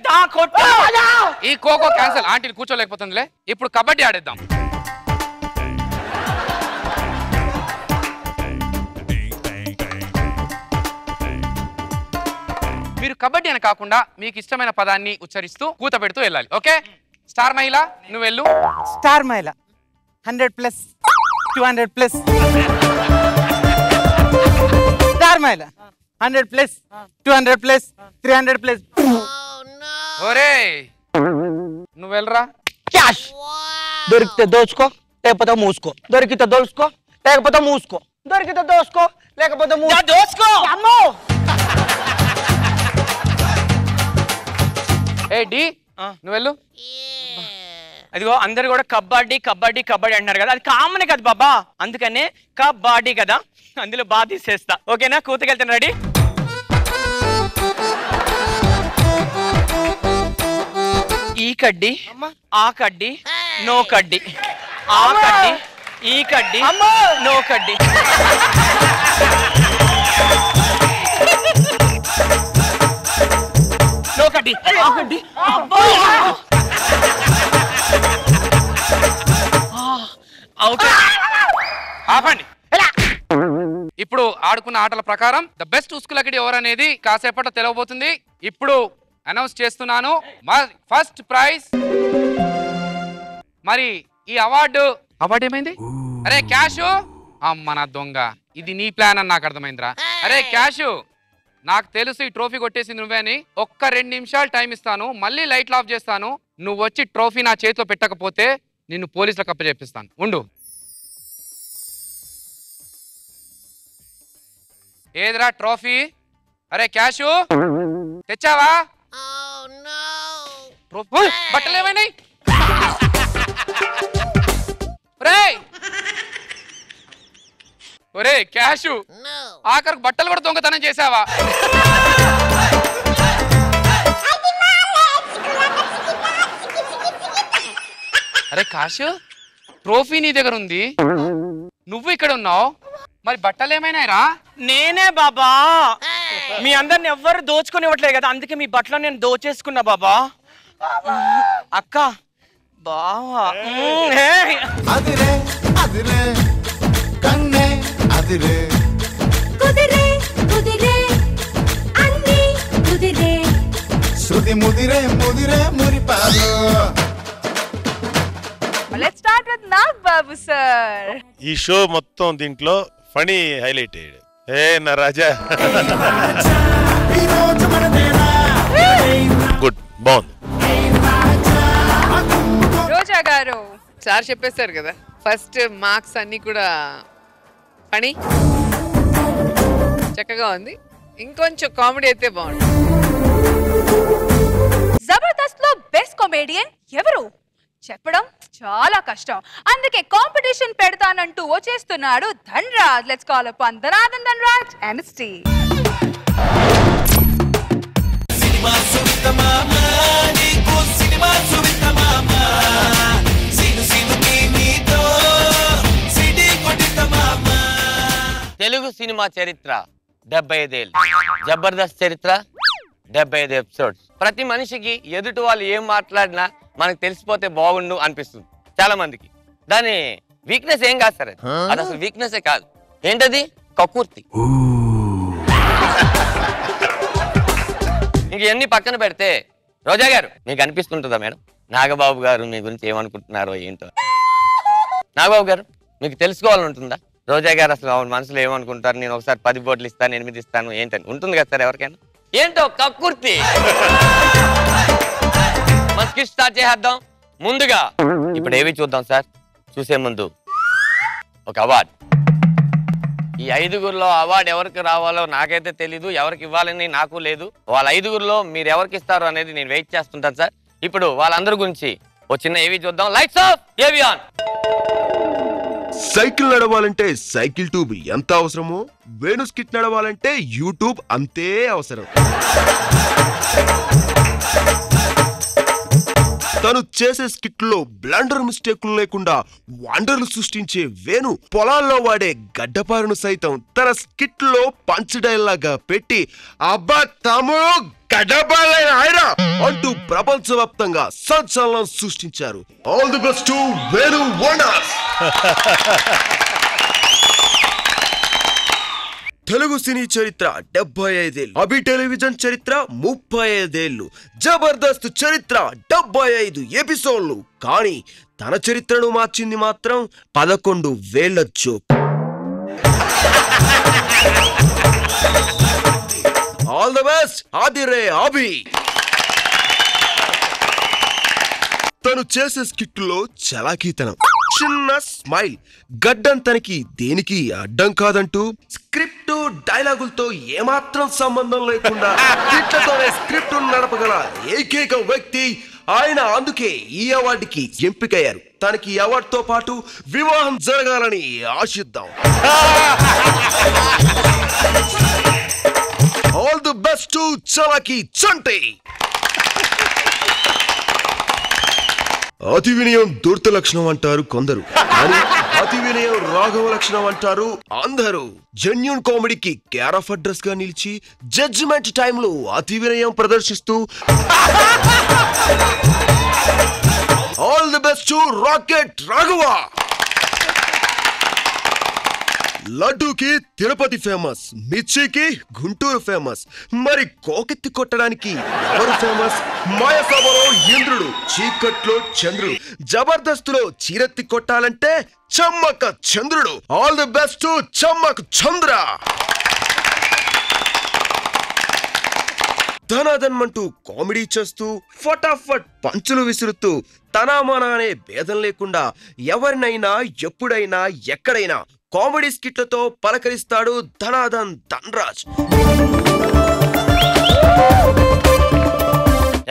ఈ ఖోఖో క్యాన్సల్. ఆంటీని కూర్చోలేకపోతుందిలే. ఇప్పుడు కబడ్డీ ఆడేద్దాం. మీరు కబడ్డీ అని కాకుండా మీకు ఇష్టమైన పదాన్ని ఉచ్చరిస్తూ కూత పెడుతూ వెళ్ళాలి. ఓకే, స్టార్ మహిళ నువ్వు వెళ్ళు. స్టార్ మహిళ 100+, 200+. స్టార్ మహిళ 100+, 200+, 300+. ఒరే నువ్వు వెళ్ళరా. క్యాష్ దొరికితే దోచుకో, లేకపోతే మూసుకో. దొరికితే దోచుకో, లేకపోతే మూసుకో. దొరికితే దోచుకో, లేకపోతే దోచుకో. అమ్మో ఏ డి నువ్వు వెళ్ళు. అదిగో అందరు కూడా కబడ్డీ కబడ్డీ కబడ్డీ అంటున్నారు కదా, అది కామన్ కదా బాబా, అందుకనే కబడ్డీ కదా, అందులో బాగా తీసేస్తా. ఓకేనా, కూతకెళ్తాను. రెడీ. ఈ కడ్డీ ఆ కడ్డీ నో కడ్డీ, ఆ కడ్డీ ఈ కడ్డీ నో కడ్డీ. నో కడ్డీ ఆ కడ్డీ. ఆపండి. ఇప్పుడు ఆడుకున్న ఆటల ప్రకారం ద బెస్ట్ ఉస్కులకిడి ఎవరు అనేది కాసేపట్లో తెలియబోతుంది. ఇప్పుడు అనౌన్స్ చేస్తున్నాను. ఫస్ట్ ప్రైజ్ మరి ఈ అవార్డు ఏమైంది? అరే క్యాషు, అమ్మ నా దొంగ, ఇది నీ ప్లాన్ అని నాకు అర్థమైందిరా. అరే క్యాషు, నాకు తెలుసు ఈ ట్రోఫీ కొట్టేసింది నువ్వే అని. ఒక్క 2 నిమిషాలు టైం ఇస్తాను, మళ్ళీ లైట్లు ఆఫ్ చేస్తాను. నువ్వు వచ్చి ట్రోఫీ నా చేతిలో పెట్టకపోతే నిన్ను పోలీసులకు అప్పచెప్పిస్తాను. ఉండు. ఏదిరా ట్రోఫీ? అరే క్యాషు తెచ్చావా? బట్టలు ఏమైనాయి? ఒరే క్యాషు, ఆఖరికి బట్టలు కూడా దొంగతనం చేసావా? అరే కాశు, ట్రోఫీ నీ దగ్గర ఉంది, నువ్వు ఇక్కడ ఉన్నావు, మరి బట్టలు ఏమైనాయిరా? నేనే బాబా, మీ అందరిని ఎవ్వరు దోచుకుని ఇవ్వట్లేదు కదా, అందుకే మీ బట్టలు నేను దోచేసుకున్నా బాబా. అక్క బావా అదిరే అదిరే కన్నే అదిరే కుదిరే కుదిరే అన్ని కుదిరే శృతి ముదిరే ముదిరే మురిపాలు. Let's start with Nagbabu sir. ఈ షో మొత్తం దీంట్లో ఫనీ హైలైట్ అయ్యాడు. ఏ నా రాజా గుడ్ బాగుంది. రోజా గారు సార్ చెప్పేశారు కదా ఫస్ట్ మార్క్స్ అన్ని కూడా పని చక్కగా ఉంది. ఇంకొంచెం కామెడీ అయితే బాగుంది. జబర్దస్త్ లో బెస్ట్ కామెడియన్ ఎవరు చెప్పడం చాలా కష్టం. అందుకే కాంపిటీషన్ పెడతానంటూ వచ్చేస్తున్నాడు Dhanraj. Let's call upon ధనాదన్ Dhanraj and Steve. Telugu cinema చరిత్ర 75 ఏళ్ళు, జబర్దస్త్ చరిత్ర 75 ఎపిసోడ్స్. ప్రతి మనిషికి ఎదుటి వాళ్ళు ఏం మాట్లాడినా మనకు తెలిసిపోతే బాగుండు అనిపిస్తుంది చాలా మందికి. దాని వీక్నెస్ ఏం కాదు సార్, అది అసలు వీక్నెస్ కాదు. ఏంటది? కక్కుర్తి. ఇంక ఎన్ని పక్కన పెడితే రోజా గారు మీకు అనిపిస్తుంటుందా మేడం నాగబాబు గారు మీ గురించి ఏమనుకుంటున్నారో ఏంటో? నాగబాబు గారు మీకు తెలుసుకోవాలని ఉంటుందా రోజా గారు అసలు ఆవిడ మనసులో ఏమనుకుంటారు? నేను ఒకసారి 10 బోట్లు ఇస్తాను, 8 ఇస్తాను ఏంటని ఉంటుంది కదా సార్ ఎవరికైనా? ఏంటో కక్కుర్తి. మన స్కిట్ స్టార్ట్ చేద్దాం. ముందుగా ఇప్పుడు ఏవి చూద్దాం సార్. చూసే ముందు ఒక అవార్డ్. ఈ 5గురిలో అవార్డు ఎవరికి రావాలో నాకైతే తెలీదు, ఎవరికి ఇవ్వాలని నాకు లేదు. వాళ్ళ 5గురిలో మీరు ఎవరికి ఇస్తారు అనేది నేను వెయిట్ చేస్తుంటాను సార్. ఇప్పుడు వాళ్ళందరి గురించి ఓ చిన్న ఏవి చూద్దాం. లైట్స్ ఆఫ్, ఏవి ఆన్. సైకిల్ నడవాలంటే సైకిల్ ట్యూబ్ ఎంత అవసరమో వేణు స్కిట్ నడవాలంటే యూట్యూబ్ అంతే అవసరం. తను చేసే స్కిట్లో బ్లండర్ మిస్టేకులు లేకుండా వండర్లు సృష్టించే వేణు పొలాల్లో వాడే గడ్డపారును సైతం తన స్కిట్లో పంచ్ డైలాగా పెట్టి అబ్బా తమ్ముడు గడ్డపారైన ఆయన అంటూ ప్రపంచవ్యాప్తంగా సంచలనం సృష్టించారు. All the best to Venu Wonders. Telugu సినీ చరిత్ర 75 ఏళ్ళు, అభి టెలివిజన్ చరిత్ర 35 ఏళ్ళు, జబర్దస్త్ చరిత్ర 75 ఎపిసోడ్లు. కానీ తన చరిత్రను మార్చింది మాత్రం 11 వేళ్ల జోక్. ఆల్ ది బెస్ట్ ఆదిరే అభి. తను చేసే స్కిట్లో చలాకీతనం, చిన్న స్మైల్, గడ్డం తనకి దేనికి అడ్డం కాదంటూ స్క్రిప్ట్ డైలాగులతో ఏమాత్రం సంబంధం లేకుండా స్కిట్లతోనే స్క్రిప్ట్ నడపగల ఏకైక వ్యక్తి ఆయన. అందుకే ఈ అవార్డుకి ఎంపికయ్యారు. తనకి ఈ అవార్డుతో పాటు వివాహం జరగాలని ఆశిద్దాం. ఆల్ ది బెస్ట్ టు చలాకీ చంటి. అతి వినయం దుర్త లక్షణం అంటారు కొందరు, కానీ అతి వినయం రాఘవ లక్షణం అంటారు అందరూ. జెన్యూన్ కామెడీకి కేర్ ఆఫ్ అడ్రస్ గా నిలిచి జడ్జిమెంట్ టైంలో అతి వినయం ప్రదర్శిస్తూ all the best to Rocket Raghava. లడ్డూకి తిరుపతి ఫేమస్, మిర్చికి గుంటూరు ఫేమస్. మరి కోకెత్తి కొట్టడానికి ఎవరు ఫేమస్? మాయసభలో ఇంద్రుడు, చీకట్లో చంద్రుడు, జబర్దస్తులో చీరెత్తి కొట్టాలంటే చమ్మక చంద్రుడు. All the best to Chammak Chandra. ధనాధన్మంటూ కామెడీ చేస్తూ ఫటాఫట్ పంచులు విసురుతూ తనామానా అనే భేదం లేకుండా ఎవరినైనా ఎప్పుడైనా ఎక్కడైనా కామెడీ స్కిట్లతో పలకరిస్తాడు ధనాదన్ ధన్రాజ్.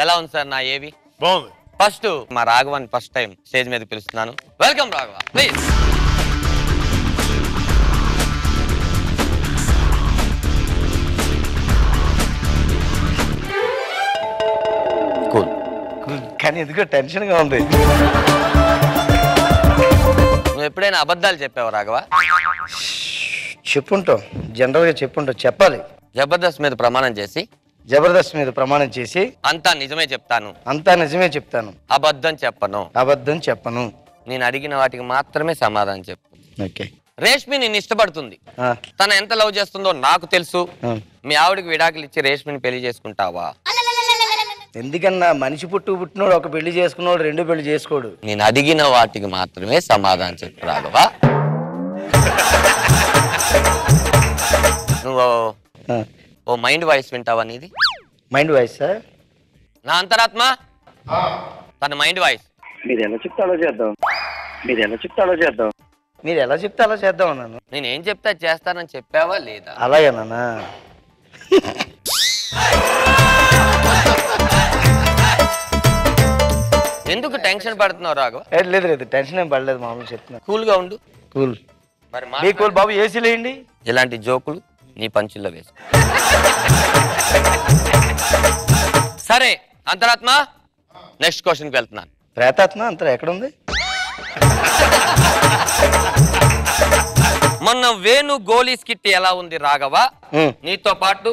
ఎలా ఉంది సార్ నా ఏవి? బాగుంది. ఫస్ట్ మా రాఘవన్ ఫస్ట్ టైం స్టేజ్ మీద పిలుస్తున్నాను. Welcome Raghava, please. కానీ ఎందుకో టెన్షన్ గా ఉంది. నువ్వు ఎప్పుడైనా అబద్ధాలు చెప్పావు రాఘవ? చెప్పుంటావు, జనరల్ గా చెప్పుంటావు, చెప్పాలి. జబర్దస్త్ మీద ప్రమాణం చేసి జబర్దస్త్ మీద ప్రమాణం చేసి అంతా నిజమే చెప్తాను. అంతా నిజమే చెప్తాను. అబద్ధం చెప్పను. అబద్ధం చెప్పను. నేను అడిగిన వాటికి మాత్రమే సమాధానం చెప్పు. ఓకే. రేష్మి నిన్ను ఇష్టపడుతుంది. తన ఎంత లవ్ చేస్తుందో నాకు తెలుసు. మీ ఆవిడకి విడాకులు ఇచ్చి రేష్మిని పెళ్లి చేసుకుంటావా? ఎందుకన్నా మనిషి పుట్టినోడు ఒక పెళ్లి చేసుకున్నాడు, 2 పెళ్లి చేసుకోడు. నేను అడిగిన వాటికి మాత్రమే సమాధానం చెప్పు రాఘవా. నువ్వు ఓ మైండ్ వాయిస్ వింటావా? నీది మైండ్ వాయిస్? నా అంతరాత్మ తన మైండ్ వాయిస్. మీరు ఎలా చెప్తే అలా చేద్దాం. మీరు ఎలా చెప్తే అలా చేద్దాం. మీరు ఎలా చెప్తే అలా చేద్దాం అన్నాను. నేను ఏం చెప్తా చేస్తానని చెప్పావా లేదా? అలాగేనా? ఎందుకు టెన్షన్ పడుతున్నావు రాఘవ? లేదు లేదు, టెన్షన్ ఏం పడలేదు, మామూలు చెప్తున్నా. కూల్ గా ఉండు. కూల్. మరి కూల్ బాబు, ఏసీ లేండి. ఇలాంటి జోకులు నీ పంచుల్లో వేసు. సరే అంతరాత్మ, నెక్స్ట్ క్వశ్చన్ కి వెళ్తున్నాను. ప్రేతాత్మ అంతరా ఎక్కడుంది? మొన్న వేణు గోలీ స్కిట్ ఎలా ఉంది రాఘవ? నీతో పాటు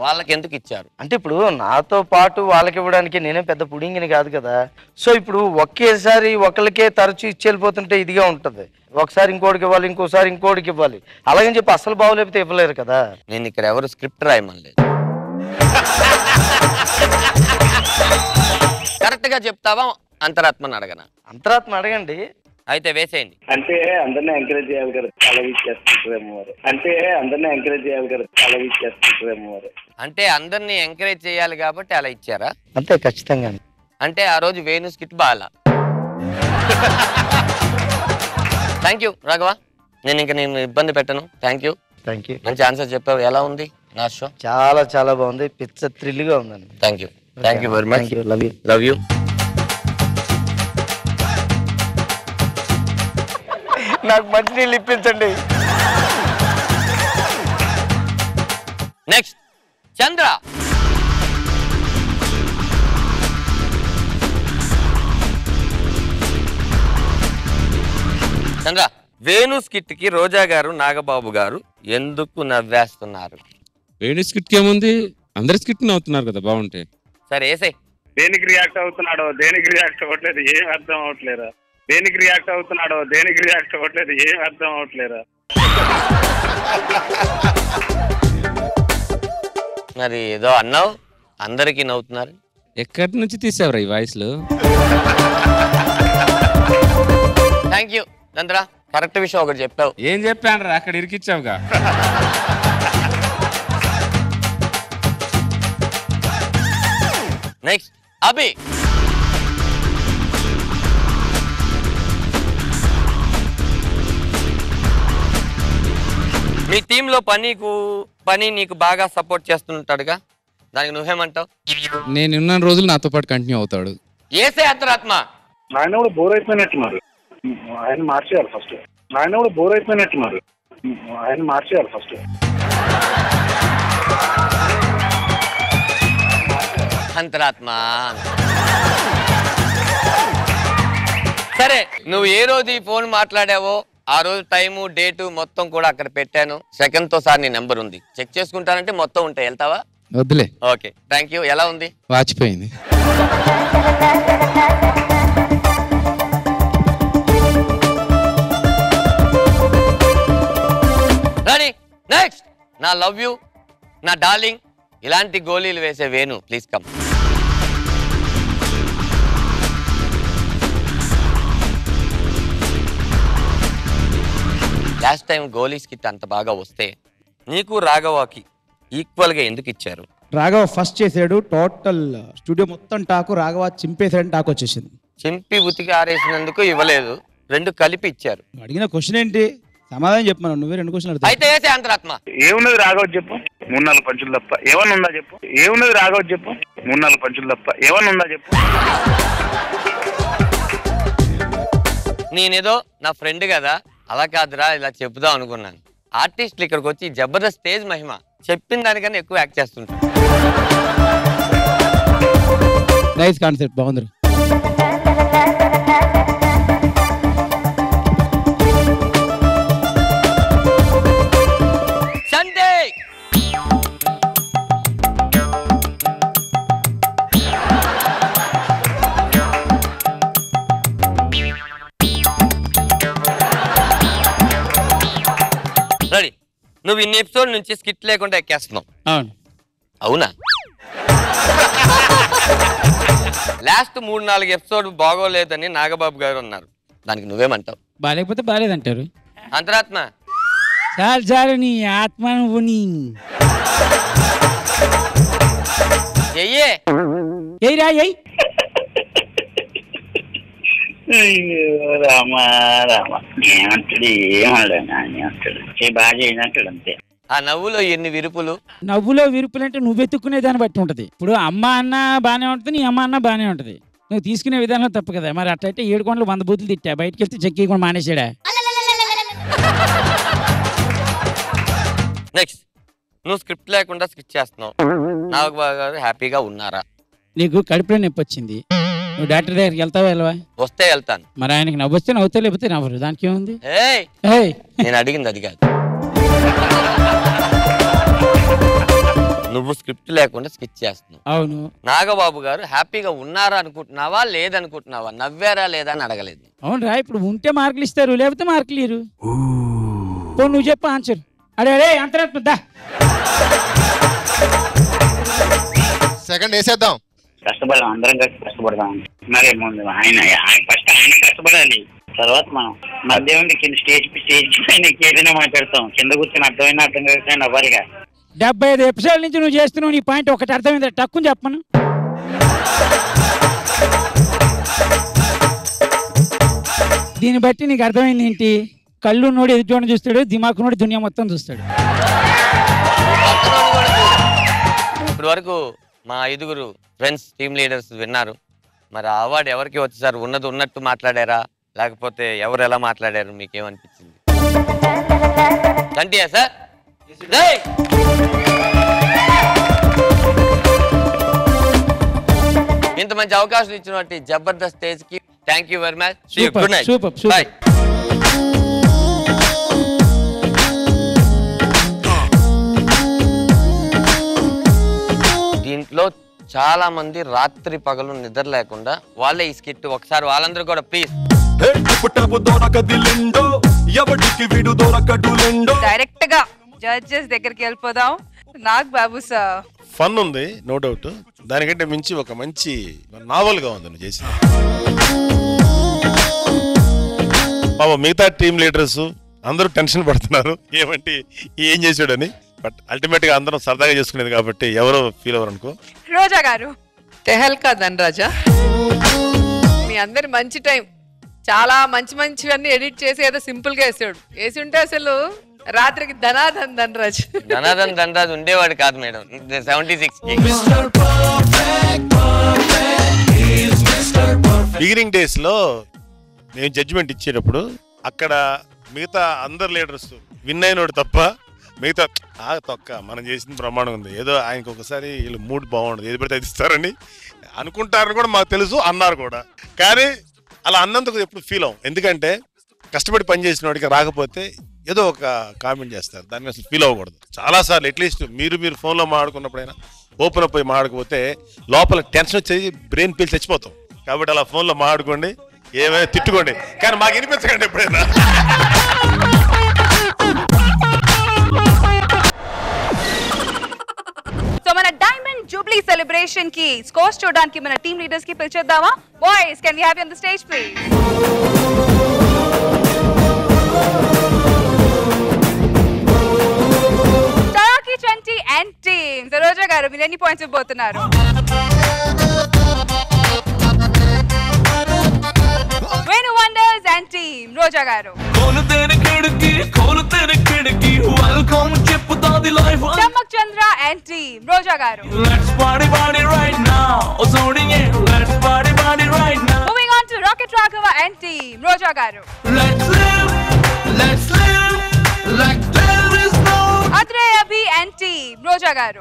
వాళ్ళకి ఎందుకు ఇచ్చారు? అంటే ఇప్పుడు నాతో పాటు వాళ్ళకి ఇవ్వడానికి నేనే పెద్ద పుడింగిని కాదు కదా. సో ఇప్పుడు ఒకేసారి ఒకరికే తరచు ఇచ్చి వెళ్ళిపోతుంటే ఇదిగా ఉంటది. ఒకసారి ఇంకోటికి ఇవ్వాలి, ఇంకోసారి ఇంకోటికి ఇవ్వాలి. అలాగని చెప్పి అసలు బాగోలేకపోతే ఇవ్వలేరు కదా. నేను ఇక్కడ ఎవరు స్క్రిప్ట్ రాయమనలేదు. కరెక్ట్ గా చెప్తావా? అంతరాత్మని అడగనా? అంతరాత్మ అడగండి. అయితే వేసేయండి. అంటే అందరినీ ఎంకరేజ్ చేయాలి కదా, అలాగే చేస్తుంటారేమో వారు. అంటే అందరినీ ఎంకరేజ్ చేయాలి కదా, అలాగే చేస్తుంటారేమో వారు. అంటే అందరినీ ఎంకరేజ్ చేయాలి కాబట్టి అలా ఇచ్చారా? అంతే, ఖచ్చితంగా. అంటే ఆ రోజు వేణు స్కిట్ బాగా. థ్యాంక్ యూ రాఘవ, నేను ఇంకా నేను ఇబ్బంది పెట్టను. Thank you. Thank you. మంచి ఆన్సర్ చెప్పావు. ఎలా ఉంది నా షో? చాలా చాలా బాగుంది, పిచ్చ థ్రిల్గా ఉందండి. Thank you. Thank you very much. Love you. Love you. నాకు మంచి నీళ్ళు ఇప్పించండి. నెక్స్ట్ చంద్ర. చంద్ర, వేణు స్కిట్ కి రోజా గారు, నాగబాబు గారు ఎందుకు నవ్వేస్తున్నారు? వేణు స్కిట్ కి ఏముంది, అందరి స్కిట్ నవ్వుతున్నారు కదా, బాగుంటే. సరే వేసే. దేనికి రియాక్ట్ అవుతున్నాడో, దేనికి రియాక్ట్ అవ్వట్లేదు, ఏం అర్థం అవట్లేరా? దేనికి రియాక్ట్ అవుతున్నాడో, దేనికి రియాక్ట్ అవ్వట్లేదు, ఏం అర్థం అవట్లేరా? మరి ఏదో అన్నావు, అందరికి నవ్వుతున్నారు. ఎక్కడి నుంచి తీసావురా ఈ వాయిస్లు? థ్యాంక్ యూ చంద్ర, కరెక్ట్ విషయం ఒకటి చెప్పావు. ఏం చెప్పాను రా, అక్కడ ఇరికిచ్చావుగా. నెక్స్ట్ అభి. మీ టీంలో పని నీకు బాగా సపోర్ట్ చేస్తుంటాడుగా, దానికి నువ్వేమంటావు? నేను ఉన్న రోజులు నాతో పాటు కంటిన్యూ అవుతాడు. ఏసే అంతరాత్మ. ఆయన కూడా బోర్ అయిపోయినట్టున్నారు, ఆయన మార్చేయాలి ఫస్ట్. ఆయన కూడా బోర్ అయిపోయినట్టున్నారు, ఆయన మార్చేయాలి ఫస్ట్. అంతరాత్మ. సరే, నువ్వు ఏ రోజు ఈ ఫోన్ మాట్లాడావో ఆ రోజు టైము, డేటు మొత్తం కూడా అక్కడ పెట్టాను. సెకండ్ తో సార్ నీ నెంబర్ ఉంది, చెక్ చేసుకుంటానంటే మొత్తం ఉంటాయి. వెళ్తావా? వద్దులే. Okay, thank you. ఎలా ఉంది? వాచిపోయింది. రెడీ? నెక్స్ట్ నా లవ్ యూ, నా డార్లింగ్, ఇలాంటి గోళీలు వేసే Venu, please come. Last time Goli skit అంత బాగా వస్తే నీకు రాఘవకి ఈక్వల్ గా ఎందుకు ఇచ్చారు? రాఘవ ఫస్ట్ చేసాడు, టోటల్ స్టూడియో మొత్తం టాకు రాఘవ చింపేసాడని టాక్ వచ్చేసింది. చింపి ఉతికి ఆరేసినందుకు ఇవ్వలేదు, రెండు కలిపి ఇచ్చారు. అడిగిన క్వశ్చన్ ఏంటి, సమాధానం చెప్పమను. నువ్వే 2 క్వశ్చన్ అడుగుతావు. అయితే వేసే అంతరాత్మ. ఏమున్నది రాఘవ చెప్పు, 3-4 పంచులు తప్ప ఏమన్నా ఉందా చెప్పు. ఏమున్నది రాఘవ చెప్పు, 3-4 పంచులు తప్ప ఏమన్నా ఉందా చెప్పు. నేనేదో నా ఫ్రెండ్ కదా, అలా కాదురా ఇలా చెప్దాం అనుకున్నాను. ఆర్టిస్టులు ఇక్కడికి వచ్చి జబర్దస్త్ స్టేజ్ మహిమ, చెప్పిన దానికన్నా ఎక్కువ యాక్ట్ చేస్తుంటారు. నైస్ కాన్సెప్ట్, బాగుంది. నువ్వు ఇన్ని ఎపిసోడ్ నుంచి స్కిట్ లేకుండా ఎక్కేస్తున్నావు. అవును. అవునా? లాస్ట్ 3-4 ఎపిసోడ్ బాగోలేదని నాగబాబు గారు అన్నారు. దానికి నువ్వేమంటావు? బాగాలేకపోతే బాగాలేదంటారు. అంతరాత్మ చాలు నీ ఆత్మ నువ్వు నీ ఎయ్యరా ఎయ్. రామా రామా ఏమంటాడు ఏమంటాడు బాగా చేయనంటాడు అంతే. ఆ నవ్వులో ఎన్ని విరుపులు. నవ్వులో విరుపులు అంటే నువ్వు వెతుక్కునే దాన్ని బట్టి ఉంటది. ఇప్పుడు అమ్మ అన్న బానే ఉంటది, నీ అమ్మ అన్న బానే ఉంటది. నువ్వు తీసుకునే విధానం తప్పు కదా. మరి అట్లయితే 7 కొండలు 100 బూతులు తిట్టా, బయటకు వెళ్తే చెక్కి కూడా మానేసాడా. నెక్స్ట్, నువ్వు స్క్రిప్ట్ లేకుండా స్కిట్ చేస్తున్నావు. నాగబాబు గారు హ్యాపీగా ఉన్నారా? నీకు కడుపులో నొప్పి వచ్చింది, నువ్వు డాక్టర్ దగ్గరికి వెళ్తావా వెళ్ళవా? వస్తే వెళ్తాను. మరి ఆయనకి నవ్వొస్తే నవ్వుతా, లేకపోతే నవ్వరు. దానికి ఏముంది? నేను అడిగింది అది కాదు. నువ్వు స్క్రిప్ట్ లేకుండా స్కిట్ చేస్తున్నావు. అవును. నాగబాబు గారు హ్యాపీగా ఉన్నారా అనుకుంటున్నావా లేదనుకుంటున్నావా? నవ్వారా లేదా అని అడగలేదు. అవును రా, ఇప్పుడు ఉంటే మార్కులు ఇస్తారు, లేకపోతే మార్కులు ఇరు. నువ్వు చెప్పు ఆన్సర్. అడే అంతరాత్మ దా. సెకండ్ వేసేద్దాం. కష్టపడదాం, అందరం కలిసి కష్టపడదాం. మరి ముందు ఆయన ఫస్ట్ ఆయన కష్టపడాలి, తర్వాత మనం మధ్య ఉంది కింద స్టేజ్ పైన ఏదైనా మాట్లాడతాం. కింద కూర్చొని అర్థమైనా అర్థం కాకపోయినా నవ్వాలిగా. 75 ఎపిసోడ్ల నుంచి నువ్వు చేస్తున్నావు, నీ పాయింట్ ఒకటి అర్థమైంది, టక్కుని చెప్పను. దీన్ని బట్టి నీకు అర్థమైంది ఏంటి? కళ్ళు నోడి ఎదుటి చూస్తాడు, దిమాకు నోడి దునియా మొత్తం చూస్తాడు. ఇప్పటి వరకు మా 5 ఫ్రెండ్స్ టీమ్ లీడర్స్ విన్నారు. మరి ఆ అవార్డు ఎవరికి వచ్చి సార్? ఉన్నది ఉన్నట్టు మాట్లాడారా, లేకపోతే ఎవరు ఎలా మాట్లాడారు? మీకేమనిపించింది? కంటియా సార్? ఇంత మంచి అవకాశం ఇచ్చినటువంటి జబర్దస్త్ స్టేజ్ కి thank you very much. Good night. Bye. దీంట్లో చాలా మంది రాత్రి పగలు నిద్ర లేకుండా వాళ్ళే ఈ స్కిట్. ఒకసారి వాళ్ళందరూ కూడా ప్లీజ్. డైరెక్ట్ గా జడ్జెస్ దగ్గరికి వెళ్ళిపోదాం. నాగ్ బాబు సార్, ఫన్ ఉంది నో డౌట్. దానికంటే మించి ఒక మంచి నావల్ గా ఉంది నువ్వు చేసిన. బాబా మిగతా టీమ్ లీడర్స్ అందరూ టెన్షన్ పడుతున్నారు ఏమంటే ఏం చేసాడని. బట్ అల్టిమేట్ గా అందరం సరదాగా చేసుకునేది కాబట్టి ఎవరో ఫీల్ అవ్వరు అనుకో. రోజా గారు, తెహల్కా ధనరాజా, మీ అందరి మంచి టైం. చాలా మంచివన్నీ ఎడిట్ చేసి ఏదో సింపుల్ గా వేసి ఉంటే అసలు రాత్రికి ధనాధన్ ధనరాజ్ ఉండేవాడు కాదు మేడం. 76 బిగినింగ్ డేస్ లో నేను జడ్జిమెంట్ ఇచ్చేటప్పుడు అక్కడ మిగతా అందరు లీడర్స్ విన్ అయినోడు తప్ప మిగతా తొక్క మనం చేసిన ప్రమాణం ఉంది. ఏదో ఆయనకు ఒకసారి వీళ్ళు మూడ్ బాగుండదు, ఏది పడితే అది ఇస్తారని అనుకుంటారని కూడా మాకు తెలుసు, అన్నారు కూడా. కానీ అలా అన్నందుకు ఎప్పుడు ఫీల్ అవ్వం. ఎందుకంటే కష్టపడి పని చేసిన వాడికి రాకపోతే ఏదో ఒక కామెంట్ చేస్తారు, దాన్ని అసలు ఫీల్ అవ్వకూడదు. చాలాసార్లు అట్లీస్ట్ మీరు ఫోన్లో మాట్లాడుకున్నప్పుడైనా ఓపెన్ అప్ అయి మాట్లాడకపోతే లోపల టెన్షన్ వచ్చేది, బ్రెయిన్ పీల్ చచ్చిపోతాం. కాబట్టి అలా ఫోన్లో మాట్లాడుకోండి, ఏమైనా తిట్టుకోండి, కానీ మాకు వినిపించకండి ఎప్పుడైనా. సో మన డైమండ్ జూబ్లీ సెలబ్రేషన్ కి స్కోర్స్ చూడడానికి మన టీమ్ లీడర్స్ కి పిలిచేద్దామా? Boys, can we have you on the stage please? Taraki 20 and team. Roja garu, మీరు ఎన్ని పాయింట్స్ ఇవ్వబోతున్నారు? Venu Wonders and team. Roja గారు. చమ్మక్ చంద్ర and team. రోజా గారు. Moving on to Rocket Raghava and team. Roja గారు. అద్రే అభి and team. రోజా గారు.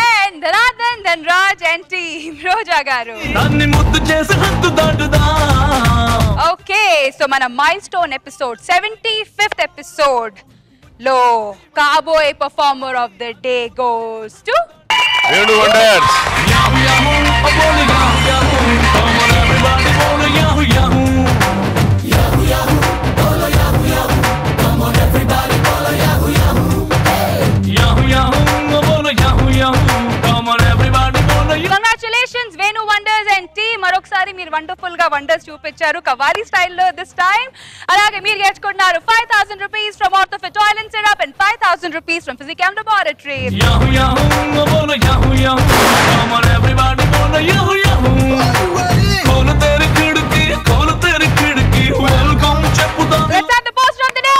And Dhanadhan Dhanraj and team. Roja గారు. Okay, so మన mile stone episode 75th episode లో కాబోయే performer of the day goes to Venu wonders. ఇచ్చారు కవాలి స్టైల్లో దిస్ టైం. అలాగే మీరు గెలుచుకుంటున్నారు 5,000 rupees from Orthofit Oil and Syrup and 5,000 rupees from Physicam Laboratory. Yahoo yahoo, bolo yahoo yahoo, come on everybody, bolo yahoo yahoo. Khol tere khidki, welcome cheppuda. Let's have the poster of the day.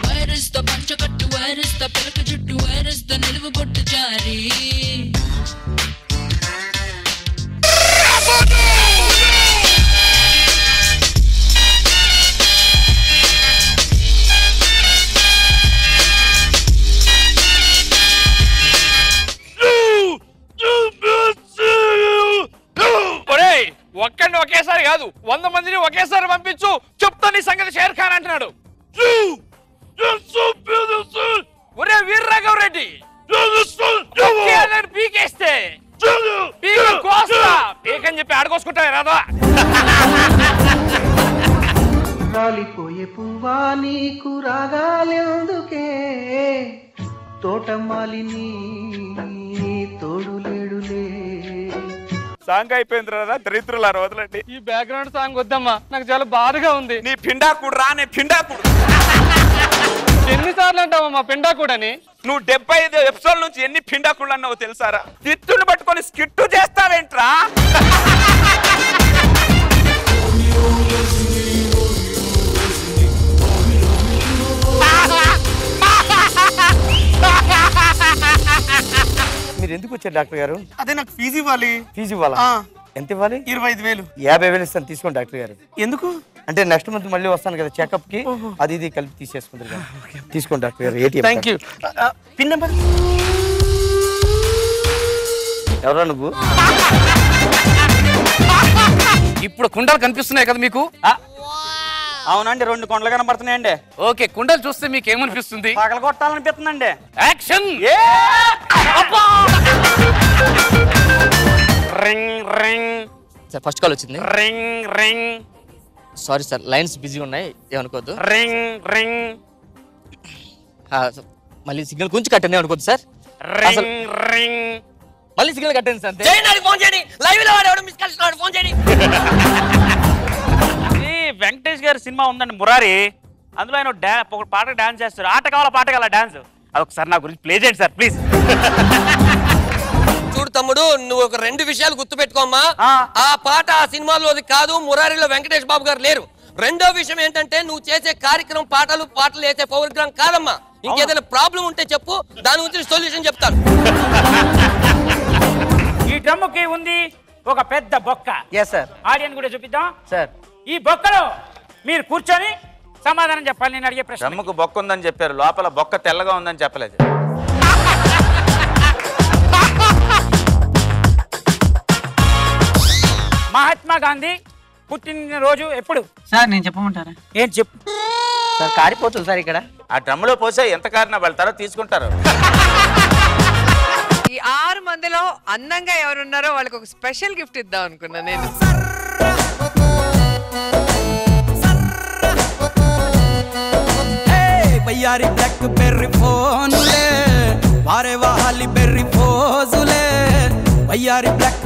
Where is the panchakattu, where is the pelaka juttu, where is the niluvu bottu jari? ఒక్కడిని ఒకేసారి కాదు 100 మందిని ఒకేసారి పంపించు, చెప్తా నీ సంగతి. షేర్ ఖాన్ అంటున్నాడు. ఒరే వీర్రాఘవరెడ్డి పీకేస్తే పీకని చెప్పి ఆడుకోసుకుంటా రాదా? రాలిపోయే పువ్వా నీకు రాగాలెందుకే, తోటమాలిని తోడు లేడులే. సాంగ్ అయిపోయింది రా దరిద్రులారా, వదలండి. ఈ బ్యాక్గ్రౌండ్ సాంగ్ వద్దమ్మా, నాకు చాలా బాధగా ఉంది. నీ పిండాకుడు రా, నీ పిండాకుడు. ఎన్నిసార్లు అంటావమ్మా పిండాకుడని? నువ్వు 75 ఎపిసోడ్ నుంచి ఎన్ని పిండాకుళ్ళు అన్నావు తెలుసారా? తిత్తుని పట్టుకొని స్కిట్టు చేస్తావేంట్రా? మీరు ఎందుకు వచ్చారు డాక్టర్ గారు? అదే నాకు ఫీజు ఇవ్వాలి. ఫీజు ఇవ్వాలా? ఎంత ఇవ్వాలి? 25,000. 50,000 ఇస్తాను, తీసుకోండి డాక్టర్ గారు. ఎందుకు? అంటే నెక్స్ట్ మంత్ మళ్ళీ వస్తాను కదా చెకప్ కి, అది ఇది కలిపి తీసేసుకుంటారు. తీసుకోండి డాక్టర్ గారు. ATM. Thank you. Pin number. ఎవరా నువ్వు? ఇప్పుడు కుండలు కనిపిస్తున్నాయి కదా మీకు? అవునండి, 2 కొండలు కనబడుతున్నాయండి. ఓకే, కుండలు చూస్తే మీకు ఏమనిపిస్తుంది? పగల కొట్టాలనిపిస్తుందండి. Action. Ring ring sir first call వచ్చింది. Ring ring. Sorry sir, lines busy ఉన్నాయి, ఏమనుకోవద్దు. Ring ring. మళ్ళీ సిగ్నల్ కొంచెం కట్టండి, ఏమనుకోవద్దు సార్. Ring ring. మళ్ళీ సిగ్నల్ కట్టండి సార్. ఫోన్ చేయండి, లైవ్ లో వాడు మిస్ కాల్ ఇస్తున్నాడు, ఫోన్ చేయండి. వెంకటేష్ గారి సినిమా ఉందండి మురారి, అందులో ఆయన ఒక పాట డాన్స్ చేస్తారు. ఆట కావాలా పాట కావాలా డాన్స్? అదొకసారి నా గురించి ప్లే చేయండి సార్ ప్లీజ్. చూడు తమ్ముడు, నువ్వు ఒక 2 విషయాలు గుర్తు పెట్టుకోమ్మా. ఆ పాట ఆ సినిమాలోది కాదు, మురారిలో వెంకటేష్ బాబు గారు లేరు. రెండో విషయం ఏంటంటే నువ్వు చేసే కార్యక్రమం పాటలు వేసే ప్రోగ్రాం కాదమ్మా. ఇంకేదైనా ప్రాబ్లం ఉంటే చెప్పు, దాని గురించి సొల్యూషన్ చెప్తాను. ఈ డ్రమ్ముకి ఉంది ఒక పెద్ద బొక్క. ఆడియన్స్ కూడా చూపిద్దాం సార్. ఈ బొక్కలో మీరు కూర్చొని సమాధానం చెప్పాలి. నేను అడిగే ప్రశ్న. రమ్మకు బొక్క ఉందని చెప్పారు, లోపల బొక్క తెల్లగా ఉందని చెప్పలేదు. మహాత్మా గాంధీ పుట్టిన రోజు ఎప్పుడు? సార్ నేను చెప్పమంటారా? ఏం చెప్పు సార్. కారిపోతుంది సార్ ఇక్కడ. ఆ డ్రమ్ములో పోసే ఎంత కారినా వెళ్తారో తీసుకుంటారు. ఈ 6 మందిలో అందంగా ఎవరున్నారో వాళ్ళకి ఒక స్పెషల్ గిఫ్ట్ ఇద్దాం అనుకున్నా నేను. బయ్యారి బ్లాక్ బెర్రీ ఫోనులే, వారే వాహాలి బెర్రీ ఫోజులే. బయ్యారి బ్లాక్